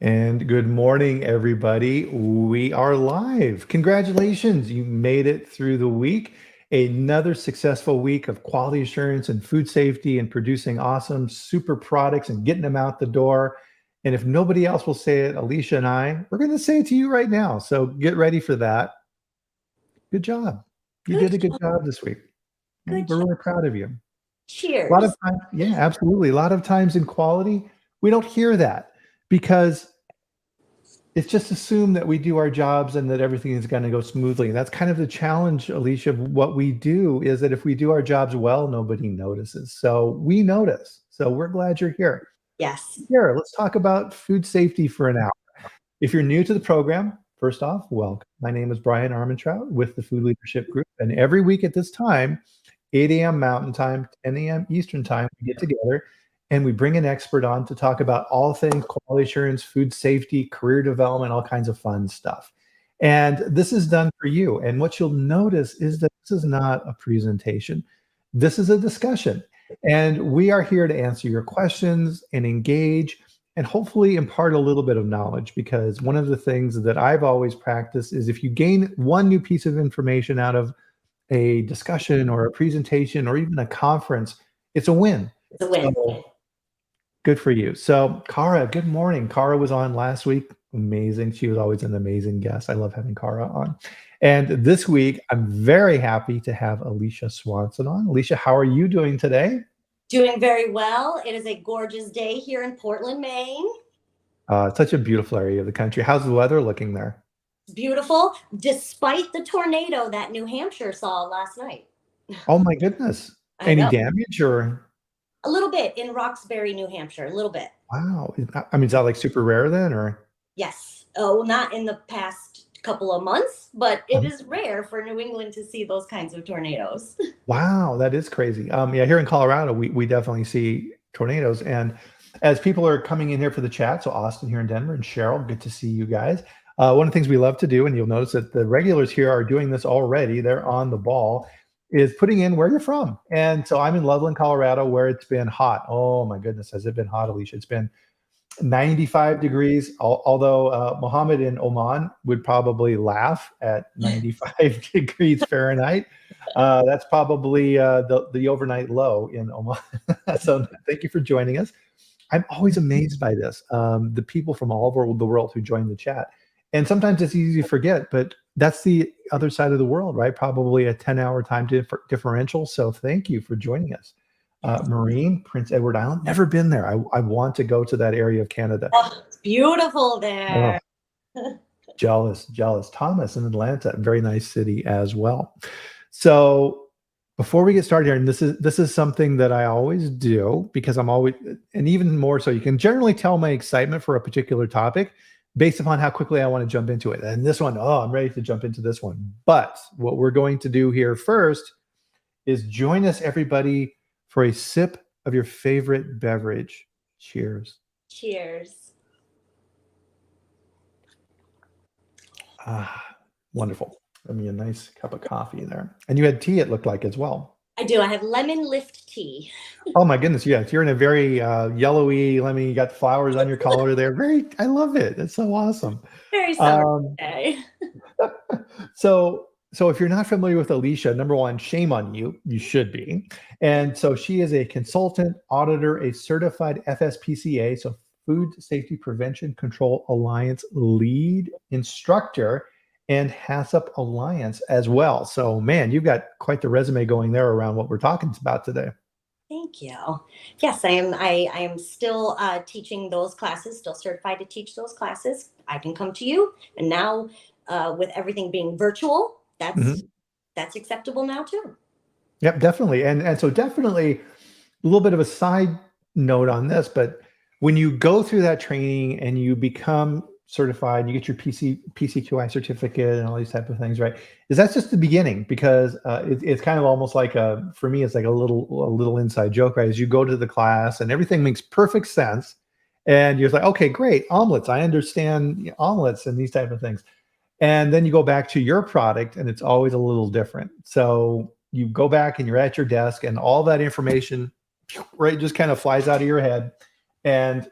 And good morning, everybody. We are live. Congratulations. You made it through the week. Another successful week of quality assurance and food safety and producing awesome, super products and getting them out the door. And if nobody else will say it, Alicia and we're going to say it to you right now. So get ready for that. Good job. You Good did a good job. job this week. Good We're job. really proud of you. A lot of Cheers. times, yeah, absolutely. A lot of times in quality, we don't hear that because it's just assumed that we do our jobs and that everything is going to go smoothly. And that's kind of the challenge, Alicia, of what we do is that if we do our jobs well, nobody notices. So we notice. So we're glad you're here. Yes. Here, let's talk about food safety for an hour. If you're new to the program, first off, welcome. My name is Bryan Armentrout with the Food Leadership Group. And every week at this time, 8 a.m. Mountain Time, 10 a.m. Eastern Time, we get together and we bring an expert on to talk about all things quality assurance, food safety, career development, all kinds of fun stuff. And this is done for you. And what you'll notice is that this is not a presentation. This is a discussion. And we are here to answer your questions and engage and hopefully impart a little bit of knowledge, because one of the things that I've always practiced is if you gain one new piece of information out of a discussion or a presentation or even a conference, it's a win. It's a win. So good for you. So Cara, good morning. Cara was on last week. Amazing. She was always an amazing guest. I love having Cara on. And this week, I'm very happy to have Alicia Swanson on. Alicia, how are you doing today? Doing very well. It is a gorgeous day here in Portland, Maine. Such a beautiful area of the country. How's the weather looking there? It's beautiful, despite the tornado that New Hampshire saw last night. Oh my goodness. I Any know. damage or? A little bit in Roxbury, New Hampshire, a little bit. Wow. I mean, is that like super rare then or? Yes. Oh, not in the past couple of months, but it is rare for New England to see those kinds of tornadoes. Wow, that is crazy. Yeah, here in Colorado, we definitely see tornadoes. And as people are coming in here for the chat, so Austin here in Denver and Cheryl, good to see you guys. One of the things we love to do, and you'll notice that the regulars here are doing this already, they're on the ball, is putting in where you're from. And so I'm in Loveland, Colorado, where it's been hot. Oh my goodness, has it been hot, Alicia? It's been 95 degrees, although Mohammed in Oman would probably laugh at 95 degrees Fahrenheit. That's probably the overnight low in Oman. So thank you for joining us. I'm always amazed by this, the people from all over the world who join the chat. And sometimes it's easy to forget, but that's the other side of the world, right? Probably a 10-hour time differential. So thank you for joining us. Marine, Prince Edward Island, never been there. I want to go to that area of Canada. Oh, it's beautiful there. Oh, jealous. Thomas in Atlanta, very nice city as well. So before we get started here, and this is something that I always do because I'm always, and even more so, you can generally tell my excitement for a particular topic based upon how quickly I want to jump into it. And this one, oh, I'm ready to jump into this one. But what we're going to do here first is join us, everybody, for a sip of your favorite beverage. Cheers. Cheers. Ah, wonderful. Give me a nice cup of coffee there. And you had tea, it looked like, as well. I do. I have lemon lift tea. Oh my goodness, yes. You're in a very yellowy lemon. You got flowers on your collar there. I love it. It's so awesome. Very summer day. So if you're not familiar with Alicia, number one, shame on you. You should be. And so she is a consultant, auditor, a certified FSPCA, so Food Safety Prevention Control Alliance lead instructor, and HACCP Alliance as well. So man, you've got quite the resume going there around what we're talking about today. Thank you. Yes, I am still teaching those classes, still certified to teach those classes. I can come to you. And now with everything being virtual, that's acceptable now too. Yep, definitely. And so definitely a little bit of a side note on this, but when you go through that training and you become certified, you get your PCQI certificate and all these type of things, right? Is that's just the beginning, because it's kind of almost like for me, it's like a little inside joke, right? As you go to the class and everything makes perfect sense, and you're like, okay, great, omelets. I understand omelets and these type of things. And then you go back to your product and it's always a little different. So you go back and you're at your desk and all that information, right, just kind of flies out of your head. And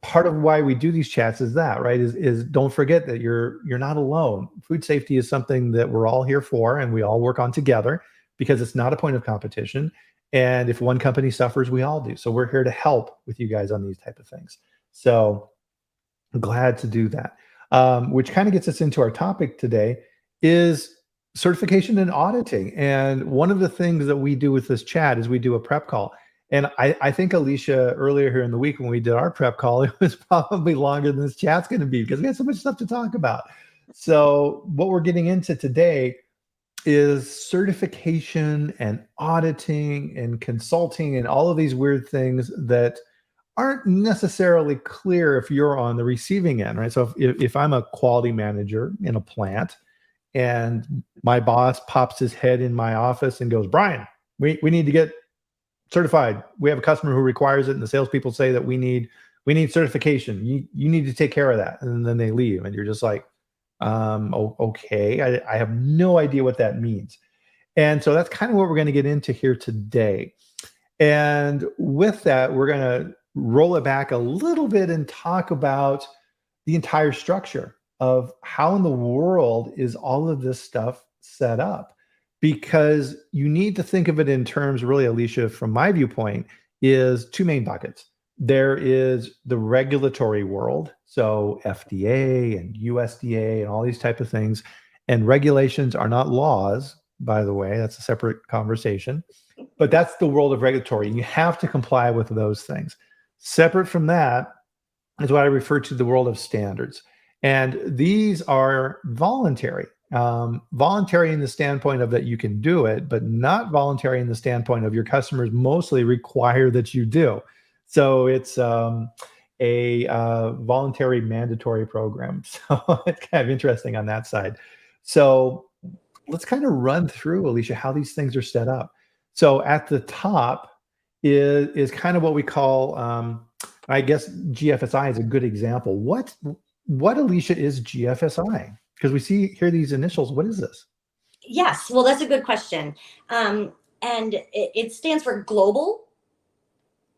part of why we do these chats is that, right? Is don't forget that you're not alone. Food safety is something that we're all here for, and we all work on together because it's not a point of competition. And if one company suffers, we all do. So we're here to help with you guys on these type of things. So I'm glad to do that. Which kind of gets us into our topic today is certification and auditing. And one of the things that we do with this chat is we do a prep call. And I think, Alicia, earlier here in the week when we did our prep call, it was probably longer than this chat's going to be because we had so much stuff to talk about. So what we're getting into today is certification and auditing and consulting and all of these weird things that aren't necessarily clear if you're on the receiving end, right? So if I'm a quality manager in a plant and my boss pops his head in my office and goes, Bryan, we need to get certified. We have a customer who requires it, and the salespeople say that we need certification. You need to take care of that. And then they leave, and you're just like, okay, I have no idea what that means. And so that's kind of what we're going to get into here today. And with that, we're going to roll it back a little bit and talk about the entire structure of how in the world is all of this stuff set up. Because you need to think of it in terms, really, Alicia, from my viewpoint, is two main buckets. There is the regulatory world, so FDA and USDA and all these type of things. And regulations are not laws, by the way. That's a separate conversation. But that's the world of regulatory. You have to comply with those things. Separate from that is what I refer to the world of standards. And these are voluntary. Voluntary in the standpoint of that you can do it, but not voluntary in the standpoint of your customers mostly require that you do. So it's a voluntary mandatory program. So it's kind of interesting on that side. So let's kind of run through, Alicia, how these things are set up. So at the top is kind of what we call, I guess GFSI is a good example. What Alicia is GFSI? Because we see here these initials. What is this? Yes, well, that's a good question. And it stands for Global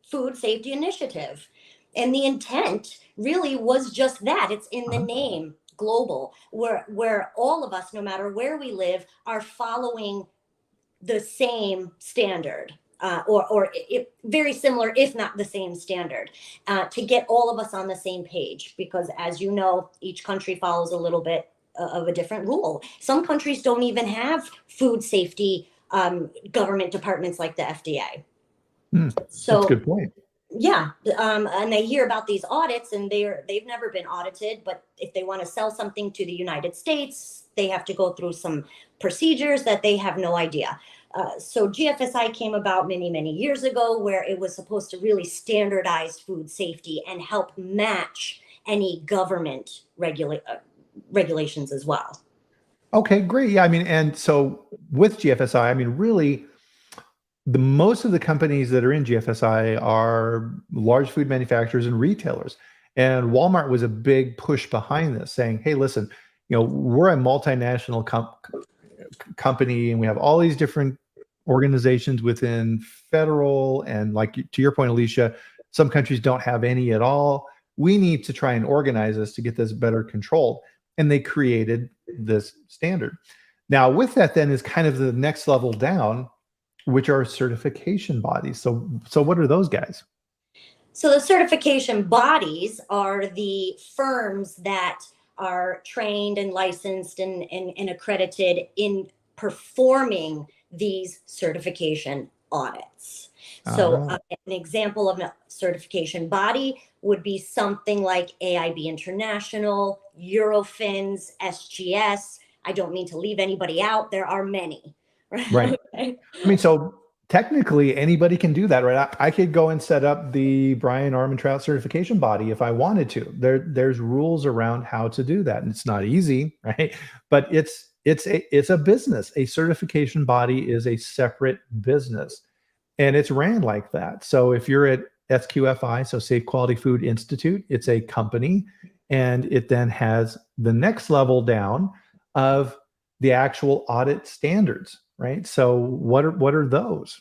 Food Safety Initiative. And the intent really was just that. It's in the name, global, where all of us, no matter where we live, are following the same standard. Or very similar, if not the same standard, to get all of us on the same page. Because as you know, each country follows a little bit of a different rule. Some countries don't even have food safety government departments like the FDA. So that's a good point. Yeah, and they hear about these audits, and they've never been audited. But if they want to sell something to the United States, they have to go through some procedures that they have no idea. So GFSI came about many, many years ago, where it was supposed to really standardize food safety and help match any government regulations as well. Okay, great. Yeah, I mean, and so with GFSI, I mean, really, most of the companies that are in GFSI are large food manufacturers and retailers. And Walmart was a big push behind this, saying, hey, listen, we're a multinational company, and we have all these different organizations within federal, and like to your point, Alicia, some countries don't have any at all. We need to try and organize this to get this better controlled. And they created this standard. Now, with that then is kind of the next level down, which are certification bodies. So what are those guys? So the certification bodies are the firms that are trained and licensed and accredited in performing these certification audits. So an example of a certification body would be something like AIB International, Eurofins, SGS. I don't mean to leave anybody out. There are many. Right. I mean, so technically anybody can do that, right? I could go and set up the Bryan Armentrout certification body if I wanted to. There's rules around how to do that, and it's not easy, right? But it's a business. A certification body is a separate business, and it's ran like that. So if you're at SQFI, so Safe Quality Food Institute, it's a company, and it then has the next level down of the actual audit standards, right? So what are those?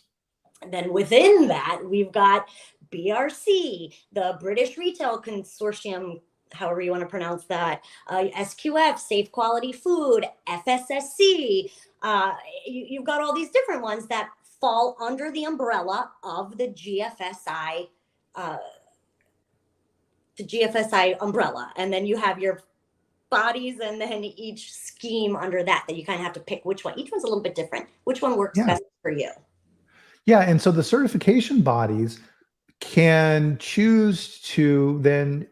And then within that, we've got BRC, the British Retail Consortium, however you want to pronounce that, SQF, Safe Quality Food, FSSC. You've got all these different ones that fall under the umbrella of the GFSI, umbrella. And then you have your bodies and then each scheme under that you kind of have to pick which one. Each one's a little bit different. Which one works best for you? Yeah, and so the certification bodies can choose to then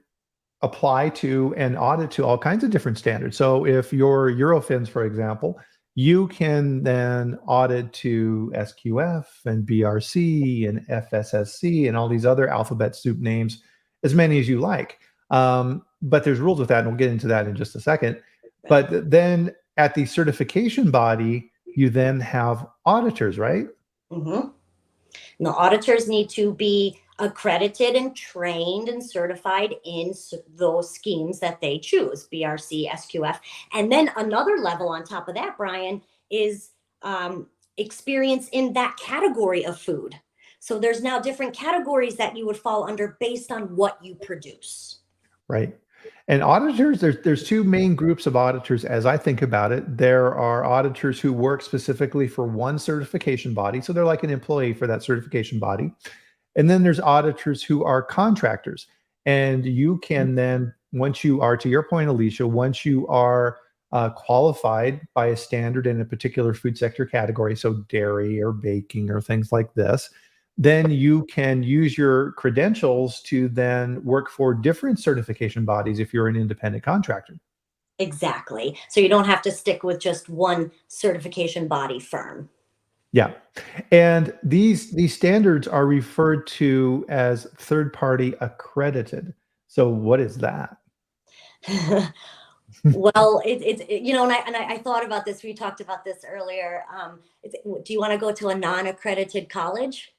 apply to and audit to all kinds of different standards. So if you're Eurofins, for example, you can then audit to SQF and BRC and FSSC and all these other alphabet soup names, as many as you like. But there's rules with that, and we'll get into that in just a second. But then at the certification body, you then have auditors, right? Mm-hmm. The auditors need to be accredited and trained and certified in those schemes that they choose, BRC, SQF. And then another level on top of that, Bryan, is experience in that category of food. So there's now different categories that you would fall under based on what you produce. Right. And auditors, there's two main groups of auditors as I think about it. There are auditors who work specifically for one certification body. So they're like an employee for that certification body. And then there's auditors who are contractors. And you can then, once you are, to your point, Alicia, once you are qualified by a standard in a particular food sector category, so dairy or baking or things like this, then you can use your credentials to then work for different certification bodies if you're an independent contractor. Exactly. So you don't have to stick with just one certification body firm. Yeah. And these standards are referred to as third-party accredited. So what is that? Well, it's and I thought about this. We talked about this earlier. Do you want to go to a non-accredited college?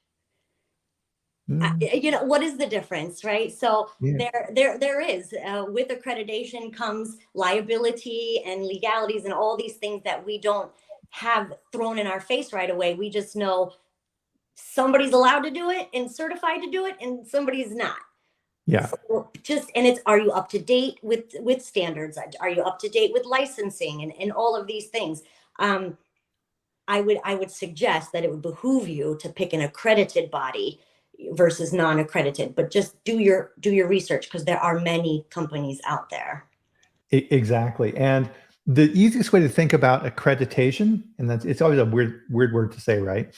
What is the difference, right? So there is with accreditation comes liability and legalities and all these things that we don't have thrown in our face right away. We just know somebody's allowed to do it and certified to do it, and somebody's not. Yeah. So are you up to date with standards? Are you up to date with licensing and all of these things? I would suggest that it would behoove you to pick an accredited body versus non-accredited, but just do your research, because there are many companies out there. Exactly. And the easiest way to think about accreditation, and it's always a weird word to say, right?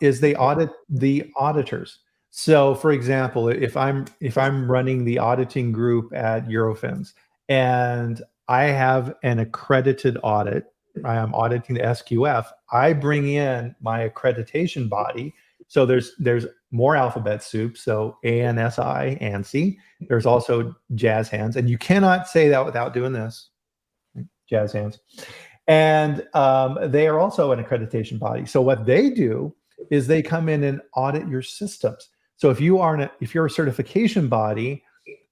Is they audit the auditors. So for example, if I'm running the auditing group at Eurofins and I have an accredited audit, I am auditing the SQF, I bring in my accreditation body. So there's more alphabet soup. So ANSI, ANSI. There's also jazz hands. And you cannot say that without doing this. Jazz hands. And they are also an accreditation body. So what they do is they come in and audit your systems. So if you're a certification body,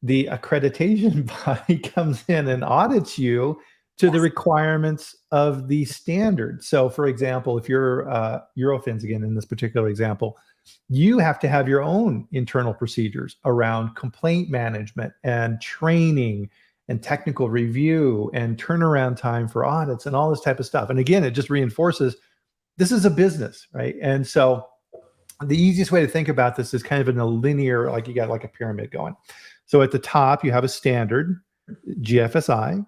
the accreditation body comes in and audits you to the requirements of the standard. So for example, if you're Eurofins, again, in this particular example, you have to have your own internal procedures around complaint management and training and technical review and turnaround time for audits and all this type of stuff. And again, it just reinforces this is a business, right? And so the easiest way to think about this is kind of in a linear, like you got like a pyramid going. So at the top, you have a standard, GFSI,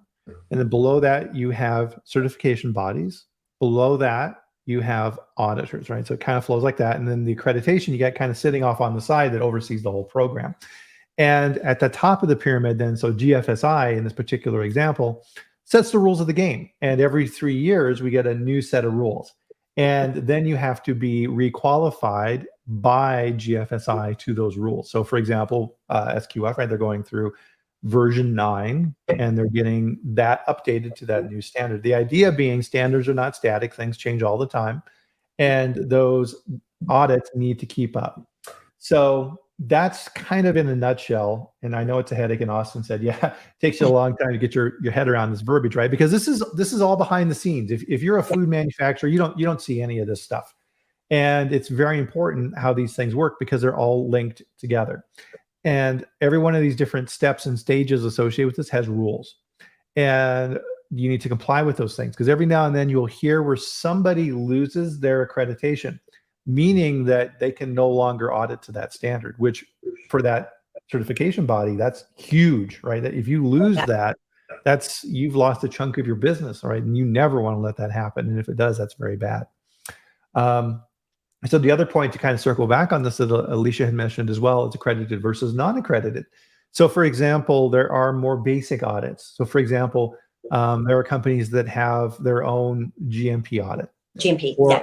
and then below that, you have certification bodies. Below that, you have auditors, right? So it kind of flows like that. And then the accreditation, you got kind of sitting off on the side that oversees the whole program. And at the top of the pyramid then, so GFSI in this particular example, sets the rules of the game. And every 3 years, we get a new set of rules. And then you have to be requalified by GFSI to those rules. So for example, SQF, right, they're going through version 9, and they're getting that updated to that new standard. The idea being standards are not static, things change all the time, and those audits need to keep up. So that's kind of in a nutshell. And I know it's a headache, and Austin said, yeah, it takes you a long time to get your head around this verbiage, right? Because this is all behind the scenes. If you're a food manufacturer, you don't see any of this stuff. And it's very important how these things work because they're all linked together. And every one of these different steps and stages associated with this has rules. And you need to comply with those things, because every now and then you'll hear where somebody loses their accreditation, meaning that they can no longer audit to that standard, which for that certification body, that's huge, right? That if you lose that, you've lost a chunk of your business, right? And you never want to let that happen. And if it does, that's very bad. So the other point to kind of circle back on this that Alicia had mentioned as well is accredited versus non-accredited. So for example, there are more basic audits. So for example, there are companies that have their own GMP audit. GMP, or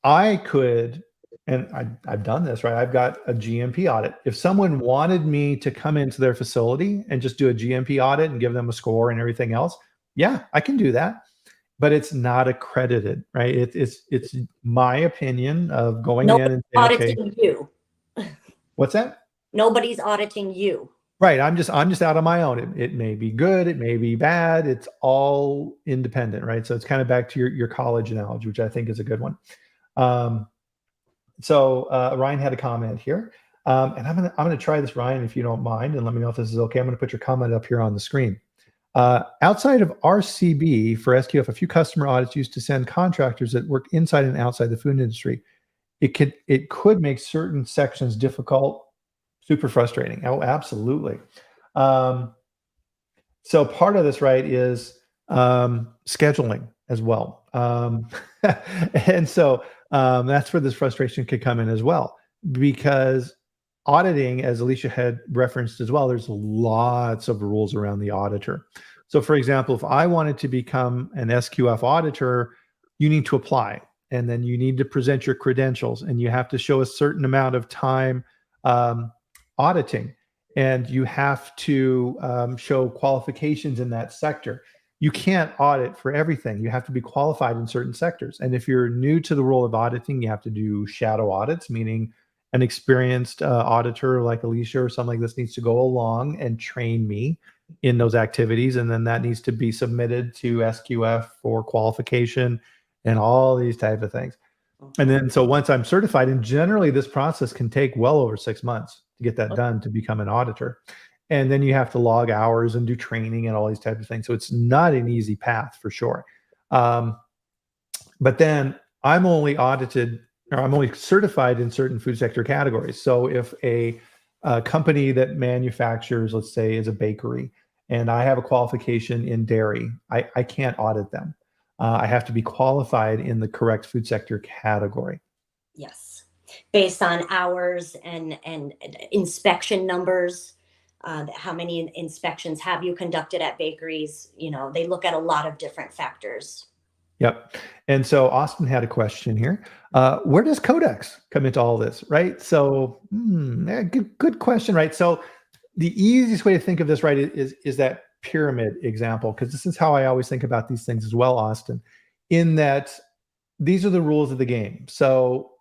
I could, and I've done this, right? I've got a GMP audit. If someone wanted me to come into their facility and just do a GMP audit and give them a score and everything else, yeah, I can do that. But it's not accredited, right? It's my opinion of going in and saying, auditing you. What's that? Nobody's auditing you. Right. I'm just out on my own. It may be good, it may be bad. It's all independent, right? So it's kind of back to your college analogy, which I think is a good one. So Ryan had a comment here, and I'm gonna try this, Ryan, if you don't mind, and let me know if this is okay. I'm gonna put your comment up here on the screen. Outside of RCB for SQF, a few customer audits used to send contractors that work inside and outside the food industry. It could make certain sections difficult, super frustrating. Oh, absolutely. So part of this, right, is scheduling as well. And so that's where this frustration could come in as well, because auditing, as Alicia had referenced as well, there's lots of rules around the auditor. So for example, if I wanted to become an SQF auditor, you need to apply, and then you need to present your credentials, and you have to show a certain amount of time auditing, and you have to show qualifications in that sector. You can't audit for everything. You have to be qualified in certain sectors. And if you're new to the role of auditing, you have to do shadow audits, meaning an experienced auditor like Alicia or something like this needs to go along and train me in those activities. And then that needs to be submitted to SQF for qualification and all these type of things. And then, so once I'm certified, and generally this process can take well over 6 months to get that done to become an auditor. And then you have to log hours and do training and all these types of things. So it's not an easy path for sure. But then I'm only audited, or I'm only certified in certain food sector categories. So if a company that manufactures, let's say, is a bakery, and I have a qualification in dairy, I can't audit them. I have to be qualified in the correct food sector category. Yes, based on hours and inspection numbers. How many inspections have you conducted at bakeries? You know, they look at a lot of different factors. Yep. And so Austin had a question here. Where does Codex come into all this, right? So good question, right? So the easiest way to think of this, right, is that pyramid example, because this is how I always think about these things as well, Austin, in that these are the rules of the game. So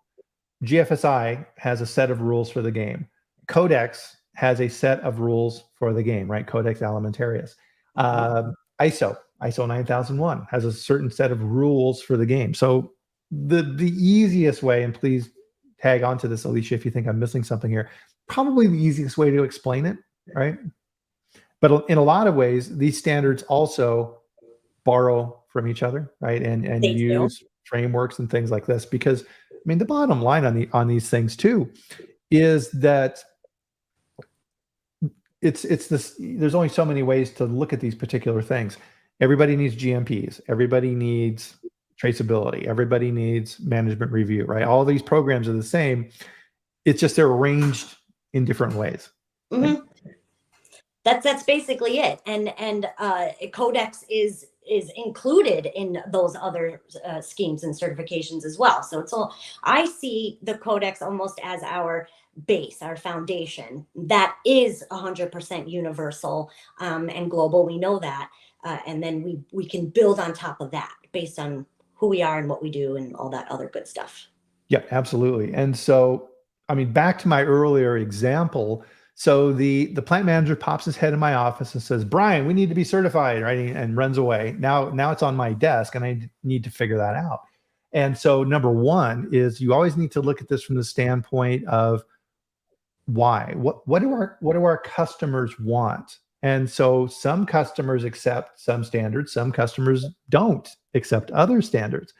GFSI has a set of rules for the game. Codex has a set of rules for the game, right? Codex Alimentarius. ISO 9001 has a certain set of rules for the game. So the easiest way, and please tag onto this, Alicia, if you think I'm missing something here, probably the easiest way to explain it, right? But in a lot of ways, these standards also borrow from each other, right? And use frameworks and things like this, because I mean, the bottom line on these things too is that it's this, there's only so many ways to look at these particular things. Everybody needs GMPs. Everybody needs traceability. Everybody needs management review, right? All these programs are the same. It's just they're arranged in different ways. Mm-hmm. That's basically it. And Codex is included in those other schemes and certifications as well. So it's all, I see the Codex almost as our base, our foundation that is 100% universal and global. We know that. And then we can build on top of that based on who we are and what we do and all that other good stuff. Yeah, absolutely. And so, I mean, back to my earlier example. So the plant manager pops his head in my office and says, "Bryan, we need to be certified," right? And runs away. Now it's on my desk and I need to figure that out. And so number one is you always need to look at this from the standpoint of why. What do our customers want? And so some customers accept some standards, some customers don't accept other standards.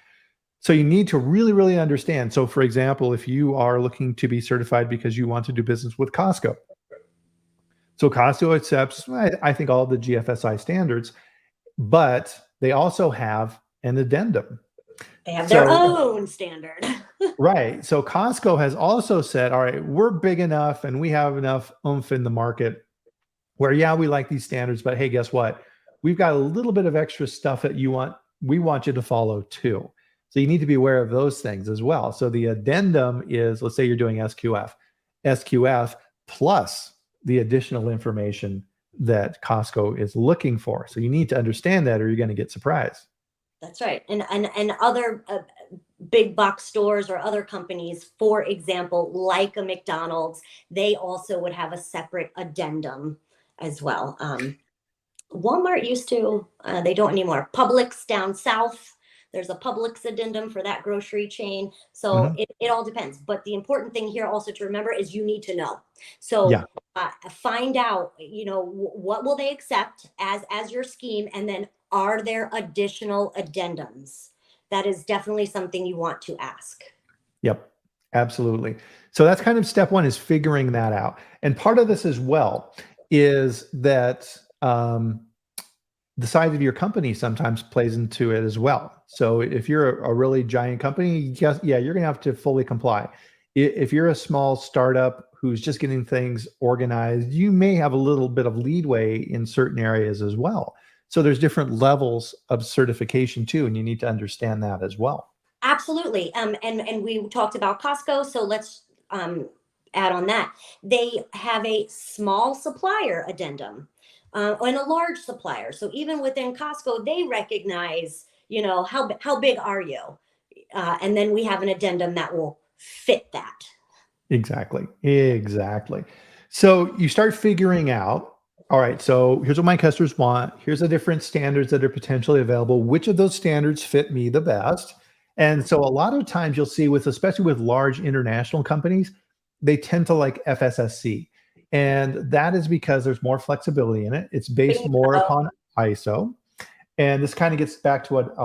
So you need to really, really understand. So for example, if you are looking to be certified because you want to do business with Costco. So Costco accepts, I think, all the GFSI standards, but they also have an addendum. They have their own standard. Right. So Costco has also said, all right, we're big enough and we have enough oomph in the market where, yeah, we like these standards, but hey, guess what? We've got a little bit of extra stuff that we want you to follow too. So you need to be aware of those things as well. So the addendum is, let's say you're doing SQF plus the additional information that Costco is looking for. So you need to understand that or you're going to get surprised. That's right. And other big box stores or other companies, for example, like a McDonald's, they also would have a separate addendum as well. Walmart used to, they don't anymore. Publix down south, there's a Publix addendum for that grocery chain. So it all depends. But the important thing here also to remember is you need to know. So find out, what will they accept as your scheme, and then are there additional addendums? That is definitely something you want to ask. Yep, absolutely. So that's kind of step one, is figuring that out. And part of this as well is that the size of your company sometimes plays into it as well. So if you're a really giant company, you're going to have to fully comply. If you're a small startup who's just getting things organized, you may have a little bit of leeway in certain areas as well. So there's different levels of certification too, and you need to understand that as well. Absolutely. And we talked about Costco, so let's add on that. They have a small supplier addendum and a large supplier. So even within Costco, they recognize, how big are you? And then we have an addendum that will fit that. Exactly. So you start figuring out, all right, so here's what my customers want. Here's the different standards that are potentially available. Which of those standards fit me the best? And so a lot of times you'll see especially with large international companies, they tend to like FSSC. And that is because there's more flexibility in it. It's based more upon ISO. And this kind of gets back to what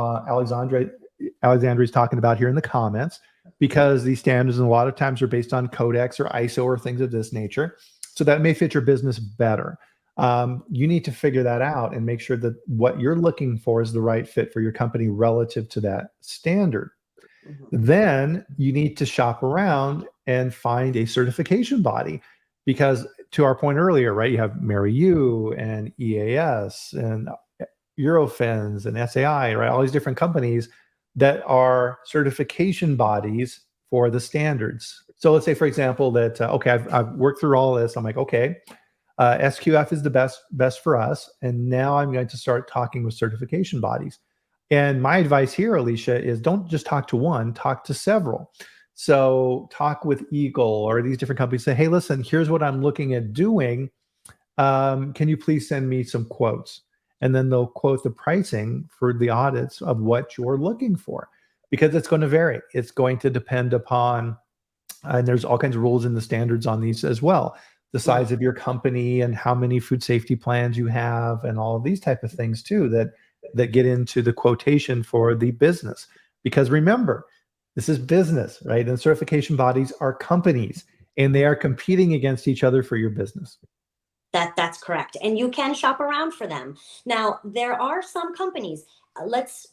Alexandra is talking about here in the comments, because these standards a lot of times are based on Codex or ISO or things of this nature. So that may fit your business better. You need to figure that out and make sure that what you're looking for is the right fit for your company relative to that standard. Then you need to shop around and find a certification body, because to our point earlier, right, you have MaryU and EAS and Eurofins and SAI, right, all these different companies that are certification bodies for the standards. So let's say, for example, that, I've worked through all this. I'm like, okay, SQF is the best for us. And now I'm going to start talking with certification bodies. And my advice here, Alicia, is don't just talk to one, talk to several. So talk with Eagle or these different companies, say, hey, listen, here's what I'm looking at doing. Can you please send me some quotes? And then they'll quote the pricing for the audits of what you're looking for, because it's going to vary. It's going to depend upon, and there's all kinds of rules in the standards on these as well, the size of your company and how many food safety plans you have and all of these type of things too that get into the quotation for the business. Because remember, this is business, right? And certification bodies are companies, and they are competing against each other for your business. That's correct. And you can shop around for them. Now, there are some companies, let's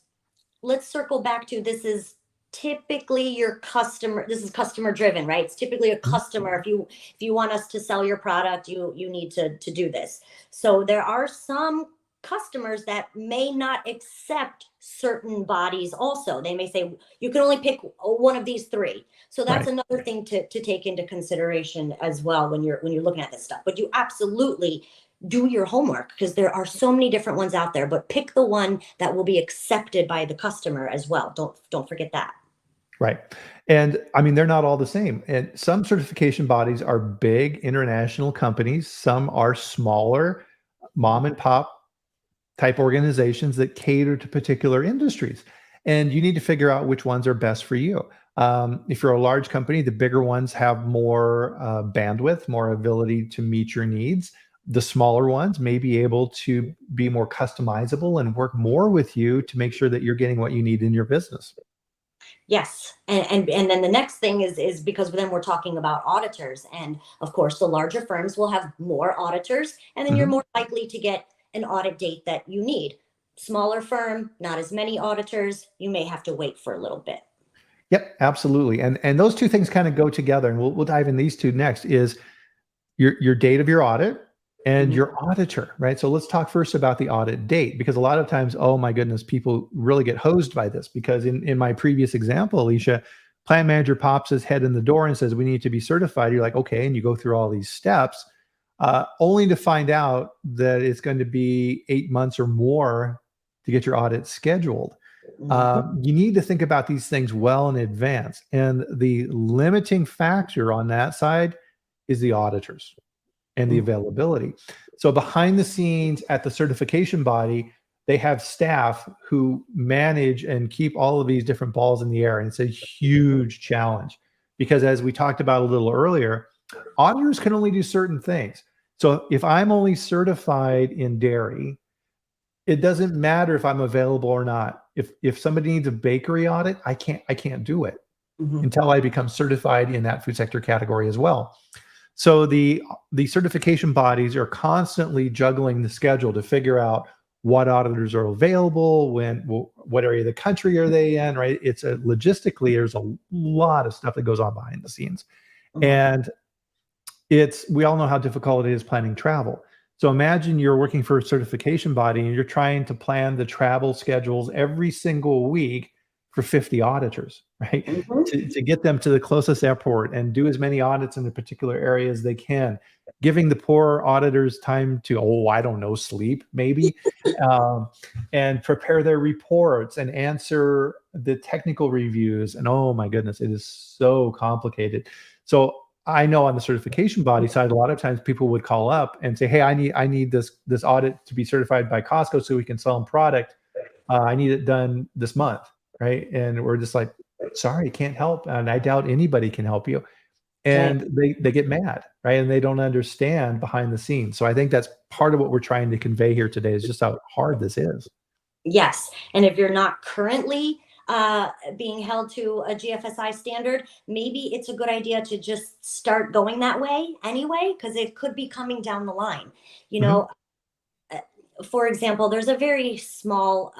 circle back to, this is typically your customer. This is customer driven, right? It's typically a customer. If you want us to sell your product, you need to do this. So there are some customers that may not accept certain bodies also. They may say you can only pick one of these three. So that's another thing to take into consideration as well when you're looking at this stuff. But you absolutely do your homework, because there are so many different ones out there, but pick the one that will be accepted by the customer as well. Don't forget that. Right. And I mean, they're not all the same. And some certification bodies are big international companies. Some are smaller mom and pop type organizations that cater to particular industries. and you need to figure out which ones are best for you. If you're a large company, the bigger ones have more bandwidth, more ability to meet your needs. The smaller ones may be able to be more customizable and work more with you to make sure that you're getting what you need in your business. Yes. And then the next thing is because then we're talking about auditors. And of course, the larger firms will have more auditors, and then you're more likely to get an audit date that you need. Smaller firm, not as many auditors, you may have to wait for a little bit. Yep, absolutely. And those two things kind of go together. And we'll dive in these two next is your date of your audit and your auditor, right? So let's talk first about the audit date, because a lot of times, oh my goodness, people really get hosed by this, because in my previous example, Alicia, plant manager pops his head in the door and says, we need to be certified. You're like, okay. And you go through all these steps, only to find out that it's going to be 8 months or more to get your audit scheduled. You need to think about these things well in advance. And the limiting factor on that side is the auditors and the availability. So behind the scenes at the certification body, they have staff who manage and keep all of these different balls in the air. And it's a huge challenge because, as we talked about a little earlier, auditors can only do certain things. So if I'm only certified in dairy, it doesn't matter if I'm available or not. If somebody needs a bakery audit, I can't do it until I become certified in that food sector category as well. So the certification bodies are constantly juggling the schedule to figure out what auditors are available, what area of the country are they in, right? It's logistically, there's a lot of stuff that goes on behind the scenes. And we all know how difficult it is planning travel. So imagine you're working for a certification body and you're trying to plan the travel schedules every single week for 50 auditors, right? To get them to the closest airport and do as many audits in a particular area as they can, giving the poor auditors time to, I don't know, sleep maybe, and prepare their reports and answer the technical reviews. And oh my goodness, it is so complicated. So I know on the certification body side, a lot of times people would call up and say, hey, I need this audit to be certified by Costco so we can sell them product. I need it done this month, right? And we're just like, sorry, can't help. And I doubt anybody can help you. And they get mad, right? And they don't understand behind the scenes. So I think that's part of what we're trying to convey here today is just how hard this is. Yes. And if you're not currently being held to a GFSI standard, maybe it's a good idea to just start going that way anyway, because it could be coming down the line. You know, for example, there's a very small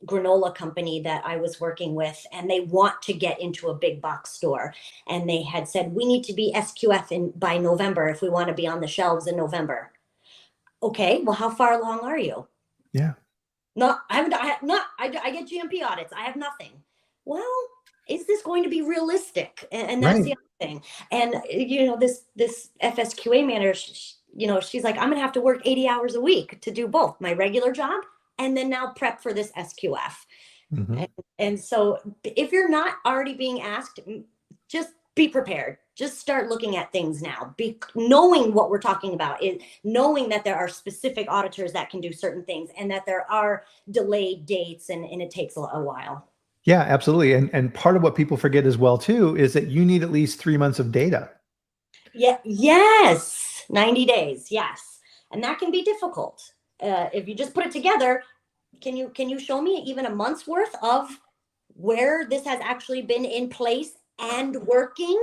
granola company that I was working with, and they want to get into a big box store. And they had said, we need to be SQF by November if we want to be on the shelves in November. Okay, well, how far along are you? Yeah. No, I get GMP audits. I have nothing. Well, is this going to be realistic? And that's the other thing. And you know, this FSQA manager, she's like, I'm gonna have to work 80 hours a week to do both my regular job and then now prep for this SQF. And so, if you're not already being asked, just be prepared. Just start looking at things now. Knowing what we're talking about is knowing that there are specific auditors that can do certain things and that there are delayed dates and it takes a while. Yeah, absolutely. And part of what people forget as well, too, is that you need at least 3 months of data. Yeah. Yes. 90 days. Yes. And that can be difficult. If you just put it together, can you show me even a month's worth of where this has actually been in place and working?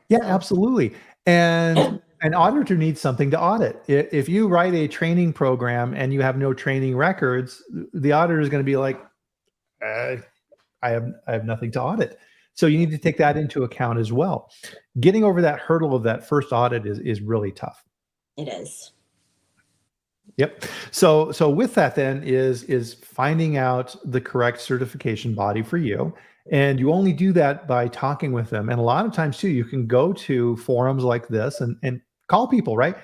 Yeah, absolutely. And an auditor needs something to audit. If you write a training program and you have no training records, the auditor is going to be like, I have nothing to audit. So you need to take that into account as well. Getting over that hurdle of that first audit is really tough. It is. Yep. So with that then is finding out the correct certification body for you. And you only do that by talking with them. And a lot of times too, you can go to forums like this and call people, right?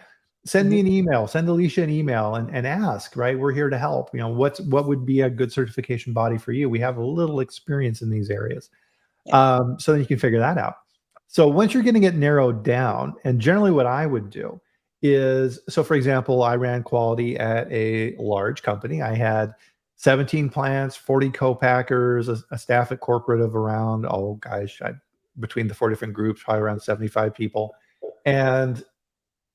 Send me an email, send Alicia an email and ask, right? We're here to help. You know, what would be a good certification body for you? We have a little experience in these areas. So then you can figure that out. So once you're getting it narrowed down, and generally what I would do is, so for example, I ran quality at a large company. I had 17 plants, 40 co-packers, a staff at corporate of around, between the 4 different groups, probably around 75 people. And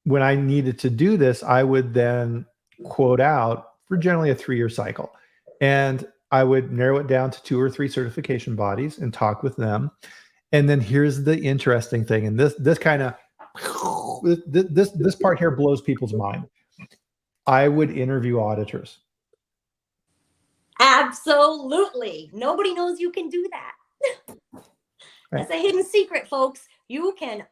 when I needed to do this, I would then quote out for generally a 3-year cycle. And I would narrow it down to 2 or 3 certification bodies and talk with them. And then here's the interesting thing. And this part here blows people's mind. I would interview auditors. Absolutely. Nobody knows you can do that. Right. That's a hidden secret, folks. You can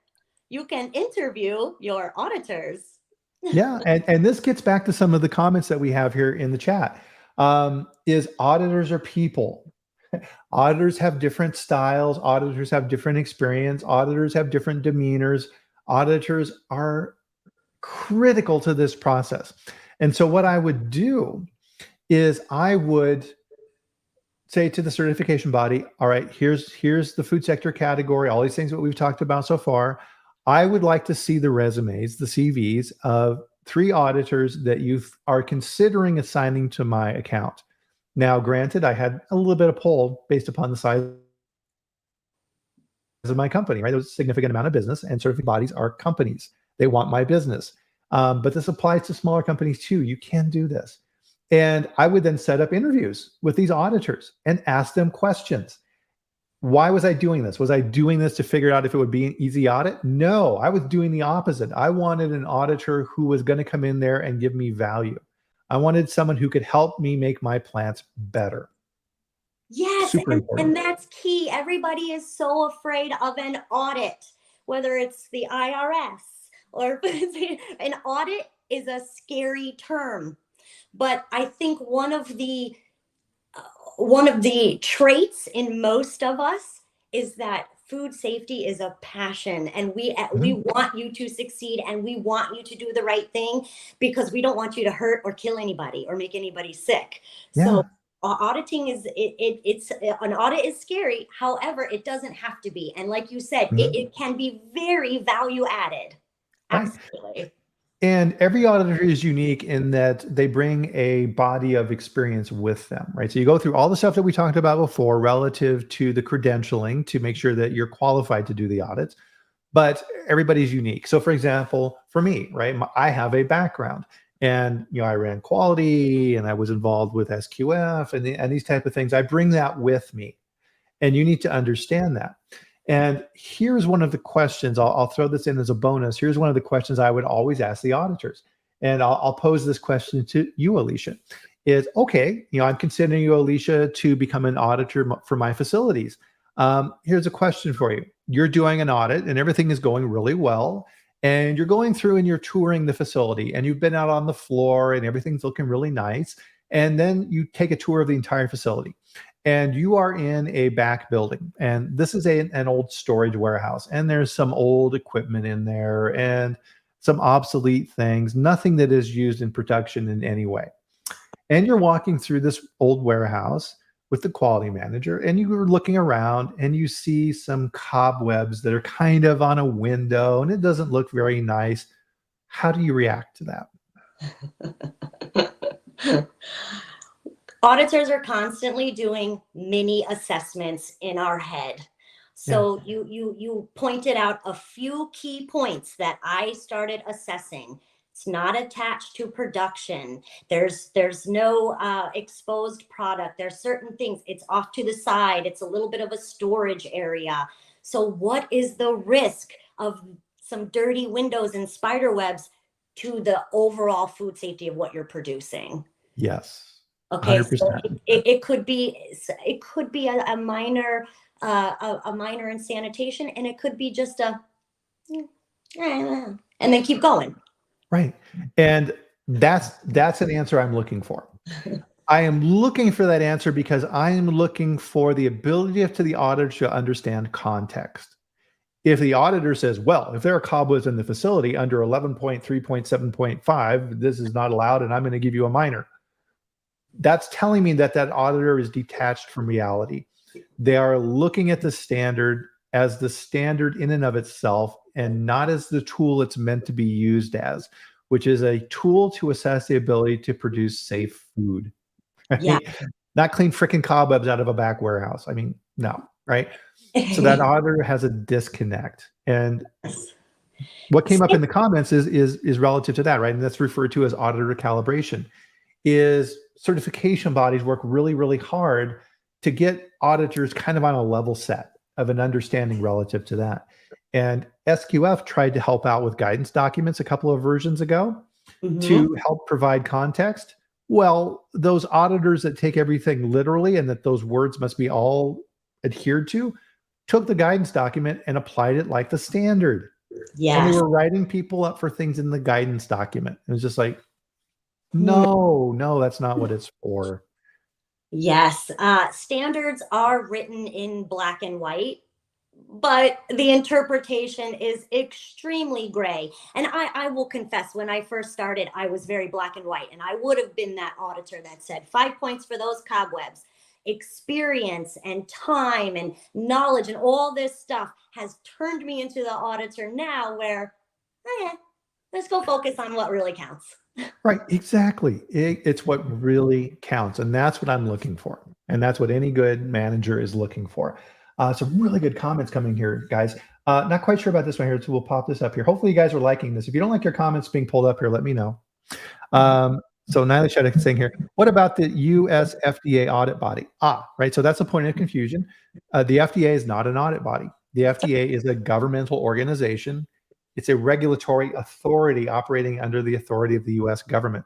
interview your auditors. Yeah, and this gets back to some of the comments that we have here in the chat. Is auditors are people. Auditors have different styles. Auditors have different experience. Auditors have different demeanors. Auditors are critical to this process. And so what I would do is I would say to the certification body, all right, here's the food sector category, all these things that we've talked about so far. I would like to see the resumes, the CVs of 3 auditors that you are considering assigning to my account. Now, granted, I had a little bit of pull based upon the size of my company, right? There's a significant amount of business, and certification bodies are companies. They want my business. But this applies to smaller companies too. You can do this. And I would then set up interviews with these auditors and ask them questions. Why was I doing this? Was I doing this to figure out if it would be an easy audit? No, I was doing the opposite. I wanted an auditor who was going to come in there and give me value. I wanted someone who could help me make my plants better. Yes, and that's key. Everybody is so afraid of an audit, whether it's the IRS or an audit is a scary term. But I think one of the traits in most of us is that food safety is a passion, and we want you to succeed, and we want you to do the right thing because we don't want you to hurt or kill anybody or make anybody sick. Yeah. So auditing it's an audit is scary. However, it doesn't have to be. And like you said, it can be very value added. Absolutely. Right. And every auditor is unique in that they bring a body of experience with them, right? So you go through all the stuff that we talked about before relative to the credentialing to make sure that you're qualified to do the audits, but everybody's unique. So for example, for me, right, I have a background and, I ran quality and I was involved with SQF and these type of things. I bring that with me, and you need to understand that. And here's one of the questions, I'll throw this in as a bonus. Here's one of the questions I would always ask the auditors. And I'll pose this question to you, Alicia, is, okay, I'm considering you, Alicia, to become an auditor for my facilities. Here's a question for you. You're doing an audit and everything is going really well. And you're going through and you're touring the facility and you've been out on the floor and everything's looking really nice. And then you take a tour of the entire facility. And you are in a back building, and this is an old storage warehouse, and there's some old equipment in there and some obsolete things, nothing that is used in production in any way. And you're walking through this old warehouse with the quality manager, and you're looking around and you see some cobwebs that are kind of on a window, and it doesn't look very nice. How do you react to that? Auditors are constantly doing mini assessments in our head. So yeah. You pointed out a few key points that I started assessing. It's not attached to production. There's no exposed product. There's certain things. It's off to the side. It's a little bit of a storage area. So what is the risk of some dirty windows and spider webs to the overall food safety of what you're producing? Yes. Okay, 100%. So it could be a minor in sanitation, and it could be just and then keep going. Right, and that's an answer I'm looking for. I am looking for that answer because I am looking for the ability to the auditor to understand context. If the auditor says, well, if there are cobwebs in the facility under 11.3.7.5, this is not allowed, and I'm going to give you a minor. That's telling me that auditor is detached from reality. They are looking at the standard as the standard in and of itself and not as the tool it's meant to be used as, which is a tool to assess the ability to produce safe food. Yeah. right? Not clean freaking cobwebs out of a back warehouse. I mean, no, right? So that auditor has a disconnect. And what came up in the comments is relative to that, right? And that's referred to as auditor calibration. Is certification bodies work really, really hard to get auditors kind of on a level set of an understanding relative to that. And SQF tried to help out with guidance documents a couple of versions ago to help provide context. Well, those auditors that take everything literally and that those words must be all adhered to took the guidance document and applied it like the standard. Yes. And they were writing people up for things in the guidance document. It was just like, no, that's not what it's for. Yes. Standards are written in black and white, but the interpretation is extremely gray. And I will confess, when I first started, I was very black and white. And I would have been that auditor that said 5 points for those cobwebs. Experience and time and knowledge and all this stuff has turned me into the auditor now where, let's go focus on what really counts. Right, exactly. It's what really counts. And that's what I'm looking for. And that's what any good manager is looking for. Some really good comments coming here, guys. Not quite sure about this one here, so we'll pop this up here. Hopefully you guys are liking this. If you don't like your comments being pulled up here, let me know. So Alicia is saying here, what about the US FDA audit body? Right, so that's a point of confusion. The FDA is not an audit body. The FDA is a governmental organization. It's a regulatory authority operating under the authority of the US government.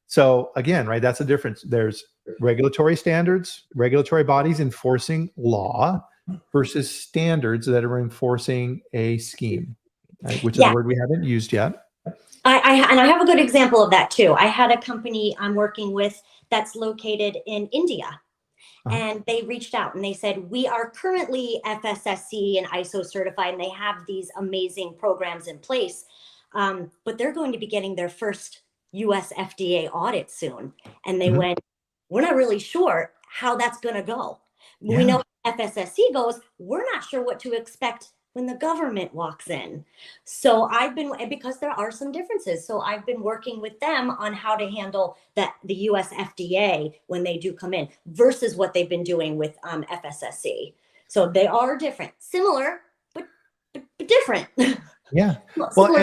So again, right, that's the difference. There's regulatory standards, regulatory bodies enforcing law versus standards that are enforcing a scheme, right, which is a word we haven't used yet. And I have a good example of that too. I had a company I'm working with that's located in India. And they reached out and they said, we are currently FSSC and ISO certified, and they have these amazing programs in place. But they're going to be getting their first US FDA audit soon. And they went, we're not really sure how that's going to go. We know FSSC goes, we're not sure what to expect when the government walks in. So because there are some differences, so I've been working with them on how to handle the US FDA when they do come in versus what they've been doing with FSSC. So they are different, similar, but different. Yeah. Well,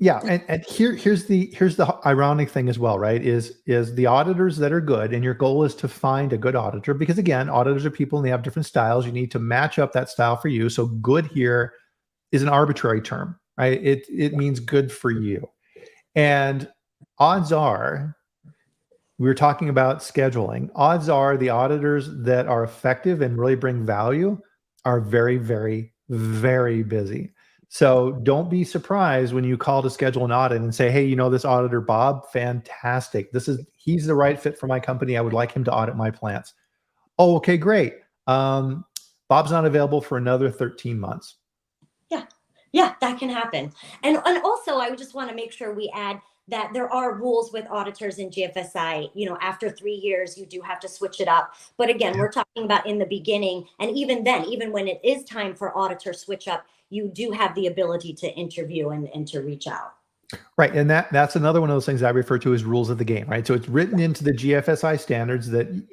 and here's the ironic thing as well, right? Is the auditors that are good, and your goal is to find a good auditor, because again, auditors are people and they have different styles. You need to match up that style for you. So good here is an arbitrary term, right? It means good for you. And odds are, we were talking about scheduling. Odds are the auditors that are effective and really bring value are very, very, very busy. So don't be surprised when you call to schedule an audit and say, hey, you know, this auditor, Bob, fantastic. He's the right fit for my company. I would like him to audit my plants. Oh, okay, great. Bob's not available for another 13 months. Yeah, that can happen. And also, I would just want to make sure we add that there are rules with auditors in GFSI. You know, after 3 years, you do have to switch it up. But again, we're talking about in the beginning. And even then, even when it is time for auditor switch up, you do have the ability to interview and to reach out. Right. And that's another one of those things I refer to as rules of the game, right? So it's written into the GFSI standards and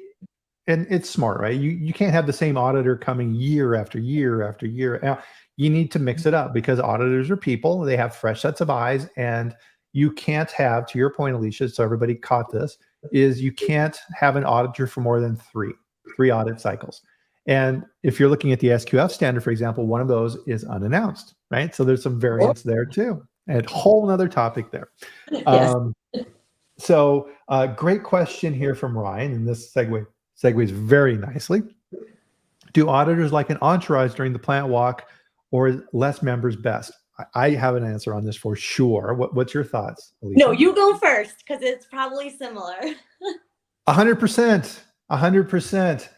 it's smart, right? You can't have the same auditor coming year after year after year. Now, you need to mix it up because auditors are people. They have fresh sets of eyes, and you can't have, to your point, Alicia, so everybody caught this, is you can't have an auditor for more than three audit cycles. And if you're looking at the SQF standard, for example, one of those is unannounced, right? So there's some variance there too. And a whole nother topic there. Yes. So great question here from Ryan, and this segues very nicely. Do auditors like an entourage during the plant walk, or is less members best? I have an answer on this for sure. What's your thoughts, Alicia? No, you go first because it's probably similar. 100%. 100%.